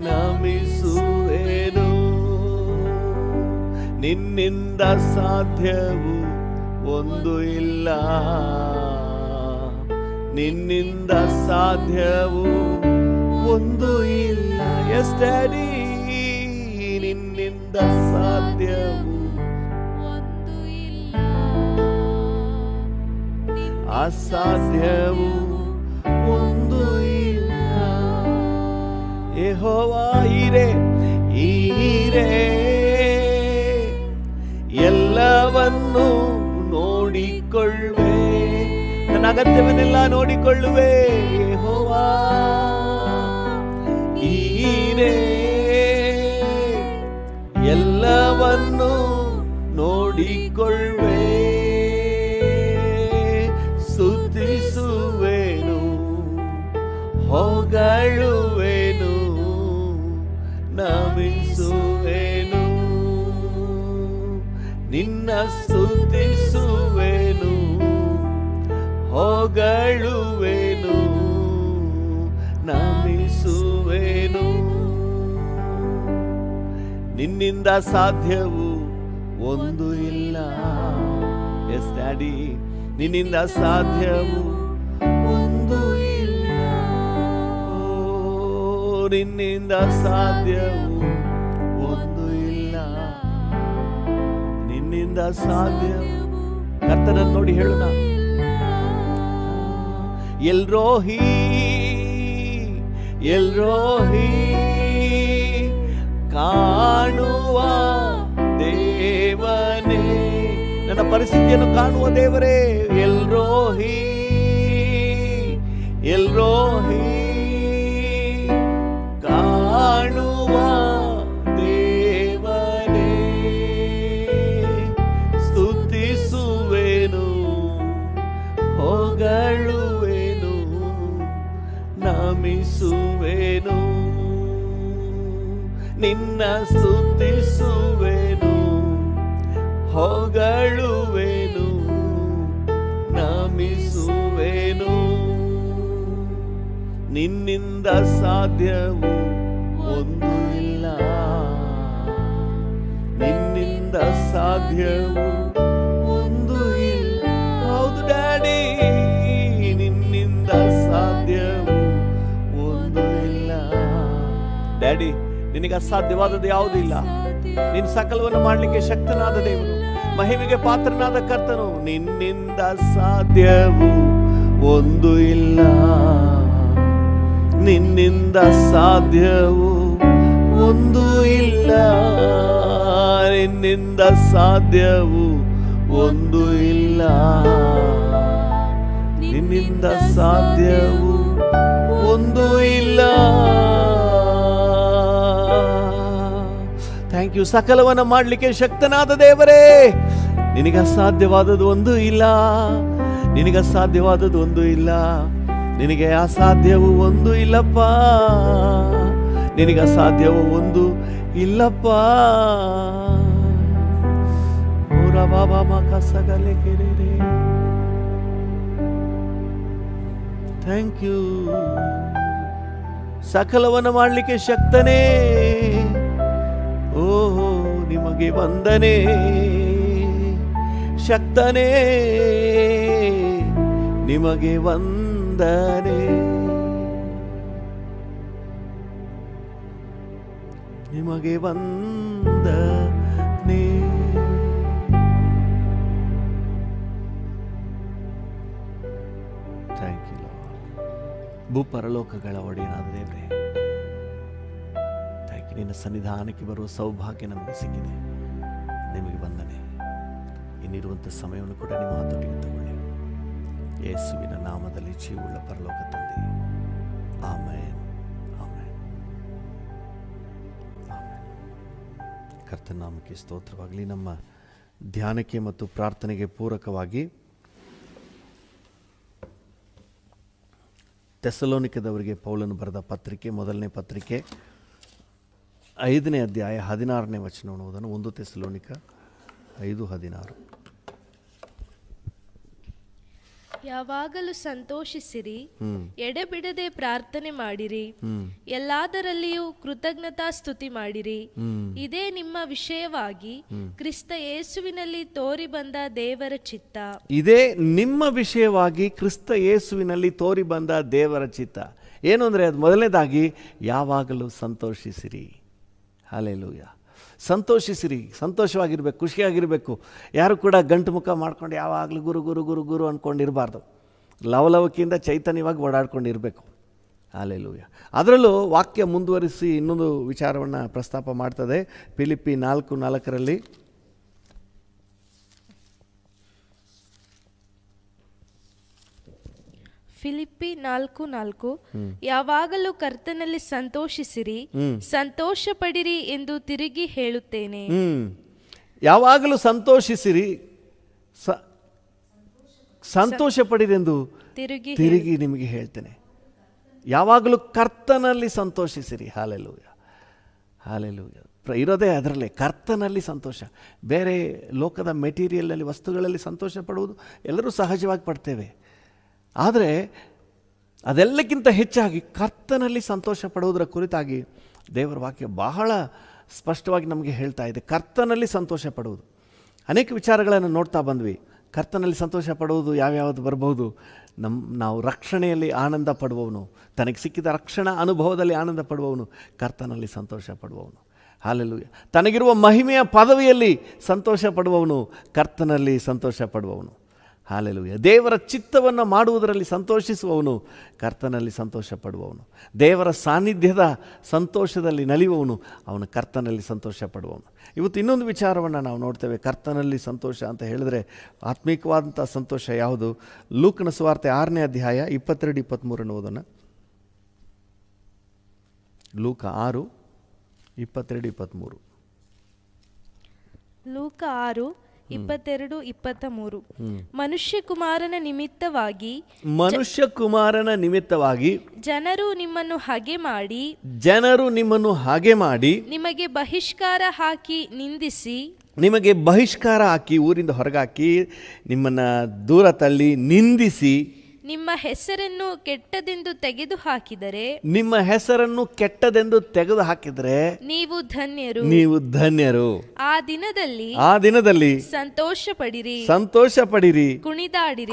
ನಮಿಸುವೆನು, ನಿನ್ನಿಂದ ಸಾಧ್ಯವು ಒಂದು ಇಲ್ಲ, ನಿನ್ನಿಂದ ಸಾಧ್ಯವು ಒಂದು ಇಲ್ಲ. ಎಸ್ ಡ್ಯಾಡಿ, ನಿನ್ನಿಂದ ನಿನ್ನಿಂದ ಸಾಧ್ಯವು ಒಂದು ಇಲ್ಲ, ಅಸಾಧ್ಯವು ಒಂದು ಇಲ್ಲ. ಯೆಹೋವಾ ಈರೆ ಈರೆ ಎಲ್ಲವನ್ನು ನೋಡಿಕೊಳ್ಳುವೆ, ನನ್ನ ಅಗತ್ಯವನ್ನೆಲ್ಲ ನೋಡಿಕೊಳ್ಳುವೆ. ಯೆಹೋವಾ ಈರೆ ಎಲ್ಲವನ್ನು ನೋಡಿಕೊಳ್ಳುವೆ. ಸ್ತುತಿಸುವೆನು, ಹೊಗಳುವೆನು, ನಮಿಸುವೆನು, ನಿನ್ನ ಸ್ತುತಿಸುವೆನು, ಹೊಗಳುವೆನು, ನಮಿಸುವೆನು. ನಿನ್ನಿಂದ ಸಾಧ್ಯವು ಒಂದು ಇಲ್ಲ. ಎಸ್ ಡ್ಯಾಡಿ, ನಿನ್ನಿಂದ ಸಾಧ್ಯವು ಒಂದು ಇಲ್ಲ. ಓ, ನಿನ್ನಿಂದ ಸಾಧ್ಯವು ಒಂದು ಇಲ್ಲ, ನಿನ್ನಿಂದ ಸಾಧ್ಯವು. ಕರ್ತನನ್ನು ನೋಡಿ ಹೇಳೋಣ. ಎಲ್ರೋಹಿ ಎಲ್ರೋಹಿ ಕಾಣುವ ದೇವನೇ, ನನ್ನ ಪರಿಸ್ಥಿತಿಯನ್ನು ಕಾಣುವ ದೇವರೇ. ಎಲ್ರೋಹಿ ಎಲ್ರೋಹಿ ಕಾಣುವ ದೇವನೇ, ಸ್ತುತಿಸುವೆನು, ಹೊಗಳುವೆನು, ನಮಿಸುವೆನು, ನಿನ್ನ ಸ್ತುತಿಸುವೆನು, ಹೊಗಳುವೆನು, ನಮಿಸುವೆನು. ನಿನ್ನಿಂದ ಸಾಧ್ಯವು ಒಂದು ಇಲ್ಲ, ನಿನ್ನಿಂದ ಸಾಧ್ಯವು ಒಂದು ಇಲ್ಲ. ಹೌದು ಡ್ಯಾಡಿ, ನಿನ್ನಿಂದ ಸಾಧ್ಯವು ಒಂದು ಇಲ್ಲ. ಡ್ಯಾಡಿ, ನಿನಗೆ ಅಸಾಧ್ಯವಾದದ್ದು ಯಾವುದೂ ಇಲ್ಲ. ನಿನ್ನ ಸಕಲವನ್ನು ಮಾಡಲಿಕ್ಕೆ ಶಕ್ತನಾದ ದೇವರು, ಮಹಿಮೆಗೆ ಪಾತ್ರನಾದ ಕರ್ತನು. ನಿನ್ನಿಂದ ಸಾಧ್ಯವು ಒಂದು ಇಲ್ಲ, ನಿನ್ನಿಂದ ಸಾಧ್ಯವು ಒಂದು ಇಲ್ಲ, ನಿನ್ನಿಂದ ಸಾಧ್ಯವು ಒಂದು ಇಲ್ಲ, ನಿನ್ನಿಂದ ಸಾಧ್ಯವು ಒಂದು ಇಲ್ಲ. Thank you. ಸಕಲವನ್ನ ಮಾಡಲಿಕ್ಕೆ ಶಕ್ತನಾದ ದೇವರೇ, ನಿನಗೆ ಅಸಾಧ್ಯವಾದದ್ದು ಒಂದು ಇಲ್ಲ, ನಿನಗೆ ಅಸಾಧ್ಯವಾದದ್ದು ಒಂದು ಇಲ್ಲ, ನಿನಗೆ ಅಸಾಧ್ಯವು ಒಂದು ಇಲ್ಲಪ್ಪ, ನಿನಗೆ ಅಸಾಧ್ಯವು ಒಂದು ಇಲ್ಲಪ್ಪ. ಓರ ಬಾಬಾ ಮಕಸಗಲೆ ಕೆರೆ. Thank you. ಸಕಲವನ್ನ ಮಾಡಲಿಕ್ಕೆ ಶಕ್ತನೇ. ಓಹೋ, ನಿಮಗೆ ವಂದನೆ. ಶಕ್ತನೇ, ನಿಮಗೆ ವಂದನೆ, ನಿಮಗೆ ವಂದನೆ. Thank you lord. ಭೂಪರಲೋಕಗಳ ಒಡೆಯನಾದ ದೇವರೇ, ಥ್ಯಾಂಕ್ ಯು. ನಿನ್ನ ಸನ್ನಿಧಾನಕ್ಕೆ ಬರುವ ಸೌಭಾಗ್ಯ ನಮಗೆ ಸಿಕ್ಕಿದೆ, ನಿಮಗೆ ವಂದನೆ. ಇನ್ನಿರುವಂಥ ಸಮಯವನ್ನು ಕೂಡ ನಿಮ್ಮ ಮಾತೊಟ್ಟಿಗೆ ತಗೊಳ್ಳಿ. ಯೇಸುವಿನ ನಾಮದಲ್ಲಿ ಜೀವವುಳ್ಳ ಪರಲೋಕ ತಂದೆ, ಆಮೆನ್, ಆಮೆನ್, ಆಮೆನ್. ಕರ್ತನ ನಾಮಕ್ಕೆ ಸ್ತೋತ್ರವಾಗಲಿ. ನಮ್ಮ ಧ್ಯಾನಕ್ಕೆ ಮತ್ತು ಪ್ರಾರ್ಥನೆಗೆ ಪೂರಕವಾಗಿ ಥೆಸಲೋನಿಕದವರಿಗೆ ಪೌಲನು ಬರೆದ ಪತ್ರಿಕೆ, ಮೊದಲನೇ ಪತ್ರಿಕೆ 5ನೇ ಅಧ್ಯಾಯ 16ನೇ ವಚನವನ್ನು ಓದೋಣ. 1 ಥೆಸಲೋನಿಕ 5:16. ಯಾವಾಗಲೂ ಸಂತೋಷಿಸಿರಿ, ಎಡೆಬಿಡದೆ ಪ್ರಾರ್ಥನೆ ಮಾಡಿರಿ, ಎಲ್ಲಾದರಲ್ಲಿಯೂ ಕೃತಜ್ಞತಾ ಸ್ತುತಿ ಮಾಡಿರಿ. ಇದೇ ನಿಮ್ಮ ವಿಷಯವಾಗಿ ಕ್ರಿಸ್ತ ಯೇಸುವಿನಲ್ಲಿ ತೋರಿ ಬಂದ ದೇವರ ಚಿತ್ತ. ಇದೇ ನಿಮ್ಮ ವಿಷಯವಾಗಿ ಕ್ರಿಸ್ತ ಯೇಸುವಿನಲ್ಲಿ ತೋರಿ ಬಂದ ದೇವರ ಚಿತ್ತ. ಏನು ಅಂದರೆ, ಅದು ಮೊದಲನೇದಾಗಿ ಯಾವಾಗಲೂ ಸಂತೋಷಿಸಿರಿ. ಹಲ್ಲೆಲೂಯಾ. ಸಂತೋಷಿಸಿರಿ, ಸಂತೋಷವಾಗಿರಬೇಕು, ಖುಷಿಯಾಗಿರಬೇಕು. ಯಾರು ಕೂಡ ಗಂಟು ಮುಖ ಮಾಡ್ಕೊಂಡು ಯಾವಾಗಲೂ ಗುರು ಗುರು ಗುರು ಗುರು ಅಂದ್ಕೊಂಡಿರಬಾರ್ದು. ಲವಲವಿಕೆಯಿಂದ ಚೈತನ್ಯವಾಗಿ ಓಡಾಡ್ಕೊಂಡಿರಬೇಕು. ಹಲ್ಲೆಲೂಯಾ. ಅದರಲ್ಲೂ ವಾಕ್ಯ ಮುಂದುವರಿಸಿ ಇನ್ನೊಂದು ವಿಚಾರವನ್ನು ಪ್ರಸ್ತಾಪ ಮಾಡ್ತದೆ. ಫಿಲಿಪ್ಪಿ 4:4 ಫಿಲಿಪ್ಪಿ 4:4 ಯಾವಾಗಲೂ ಕರ್ತನಲ್ಲಿ ಸಂತೋಷಿಸಿರಿ, ಸಂತೋಷ ಪಡಿರಿ ಎಂದು ತಿರುಗಿ ಹೇಳುತ್ತೇನೆ. ಯಾವಾಗಲೂ ಸಂತೋಷಿಸಿರಿ, ಸಂತೋಷ ಪಡಿರಿ ಎಂದು ತಿರುಗಿ ನಿಮಗೆ ಹೇಳ್ತೇನೆ. ಯಾವಾಗಲೂ ಕರ್ತನಲ್ಲಿ ಸಂತೋಷಿಸಿರಿ. Hallelujah, hallelujah. ಇರೋದೇ ಅದರಲ್ಲೇ, ಕರ್ತನಲ್ಲಿ ಸಂತೋಷ. ಬೇರೆ ಲೋಕದ ಮೆಟೀರಿಯಲ್ನಲ್ಲಿ, ವಸ್ತುಗಳಲ್ಲಿ ಸಂತೋಷ ಪಡುವುದು ಎಲ್ಲರೂ ಸಹಜವಾಗಿ ಪಡ್ತೇವೆ. ಆದರೆ ಅದೆಲ್ಲಕ್ಕಿಂತ ಹೆಚ್ಚಾಗಿ ಕರ್ತನಲ್ಲಿ ಸಂತೋಷ ಪಡುವುದರ ಕುರಿತಾಗಿ ದೇವರ ವಾಕ್ಯ ಬಹಳ ಸ್ಪಷ್ಟವಾಗಿ ನಮಗೆ ಹೇಳ್ತಾ ಇದೆ. ಕರ್ತನಲ್ಲಿ ಸಂತೋಷ ಪಡುವುದು. ಅನೇಕ ವಿಚಾರಗಳನ್ನು ನೋಡ್ತಾ ಬಂದ್ವಿ. ಕರ್ತನಲ್ಲಿ ಸಂತೋಷ ಪಡುವುದು ಯಾವ್ಯಾವುದು ಬರಬಹುದು? ನಾವು ರಕ್ಷಣೆಯಲ್ಲಿ ಆನಂದ ಪಡುವವನು, ತನಗೆ ಸಿಕ್ಕಿದ ರಕ್ಷಣಾ ಅನುಭವದಲ್ಲಿ ಆನಂದ ಪಡುವವನು ಕರ್ತನಲ್ಲಿ ಸಂತೋಷ ಪಡುವವನು. ಹಲ್ಲೆಲೂಯಾ. ತನಗಿರುವ ಮಹಿಮೆಯ ಪದವಿಯಲ್ಲಿ ಸಂತೋಷ ಪಡುವವನು ಕರ್ತನಲ್ಲಿ ಸಂತೋಷ ಪಡುವವನು. ಹಲ್ಲೆಲೂಯಾ. ದೇವರ ಚಿತ್ತವನ್ನು ಮಾಡುವುದರಲ್ಲಿ ಸಂತೋಷಿಸುವವನು ಕರ್ತನಲ್ಲಿ ಸಂತೋಷ ಪಡುವವನು. ದೇವರ ಸಾನ್ನಿಧ್ಯದ ಸಂತೋಷದಲ್ಲಿ ನಲಿಯುವವನು ಅವನು ಕರ್ತನಲ್ಲಿ ಸಂತೋಷ ಪಡುವವನು. ಇವತ್ತು ಇನ್ನೊಂದು ವಿಚಾರವನ್ನು ನಾವು ನೋಡ್ತೇವೆ. ಕರ್ತನಲ್ಲಿ ಸಂತೋಷ ಅಂತ ಹೇಳಿದ್ರೆ ಆತ್ಮಿಕವಾದಂಥ ಸಂತೋಷ ಯಾವುದು? ಲೂಕನ ಸುವಾರ್ತೆ 6ನೇ ಅಧ್ಯಾಯ 22-23 ಓದೋಣ. ಲೂಕ 6:22-23. ಲೂಕ 6:22-23. ಮನುಷ್ಯ ಕುಮಾರನ ನಿಮಿತ್ತವಾಗಿ ಜನರು ನಿಮ್ಮನ್ನು ಹಾಗೆ ಮಾಡಿ ನಿಮಗೆ ಬಹಿಷ್ಕಾರ ಹಾಕಿ ಊರಿಂದ ಹೊರಗಾಕಿ ನಿಮ್ಮನ್ನು ದೂರ ತಳ್ಳಿ ನಿಂದಿಸಿ ನಿಮ್ಮ ಹೆಸರನ್ನು ಕೆಟ್ಟದೆಂದು ತೆಗೆದು ಹಾಕಿದರೆ ನೀವು ಧನ್ಯರು. ಆ ದಿನದಲ್ಲಿ ಸಂತೋಷ ಪಡಿರಿ, ಕುಣಿದಾಡಿರಿ.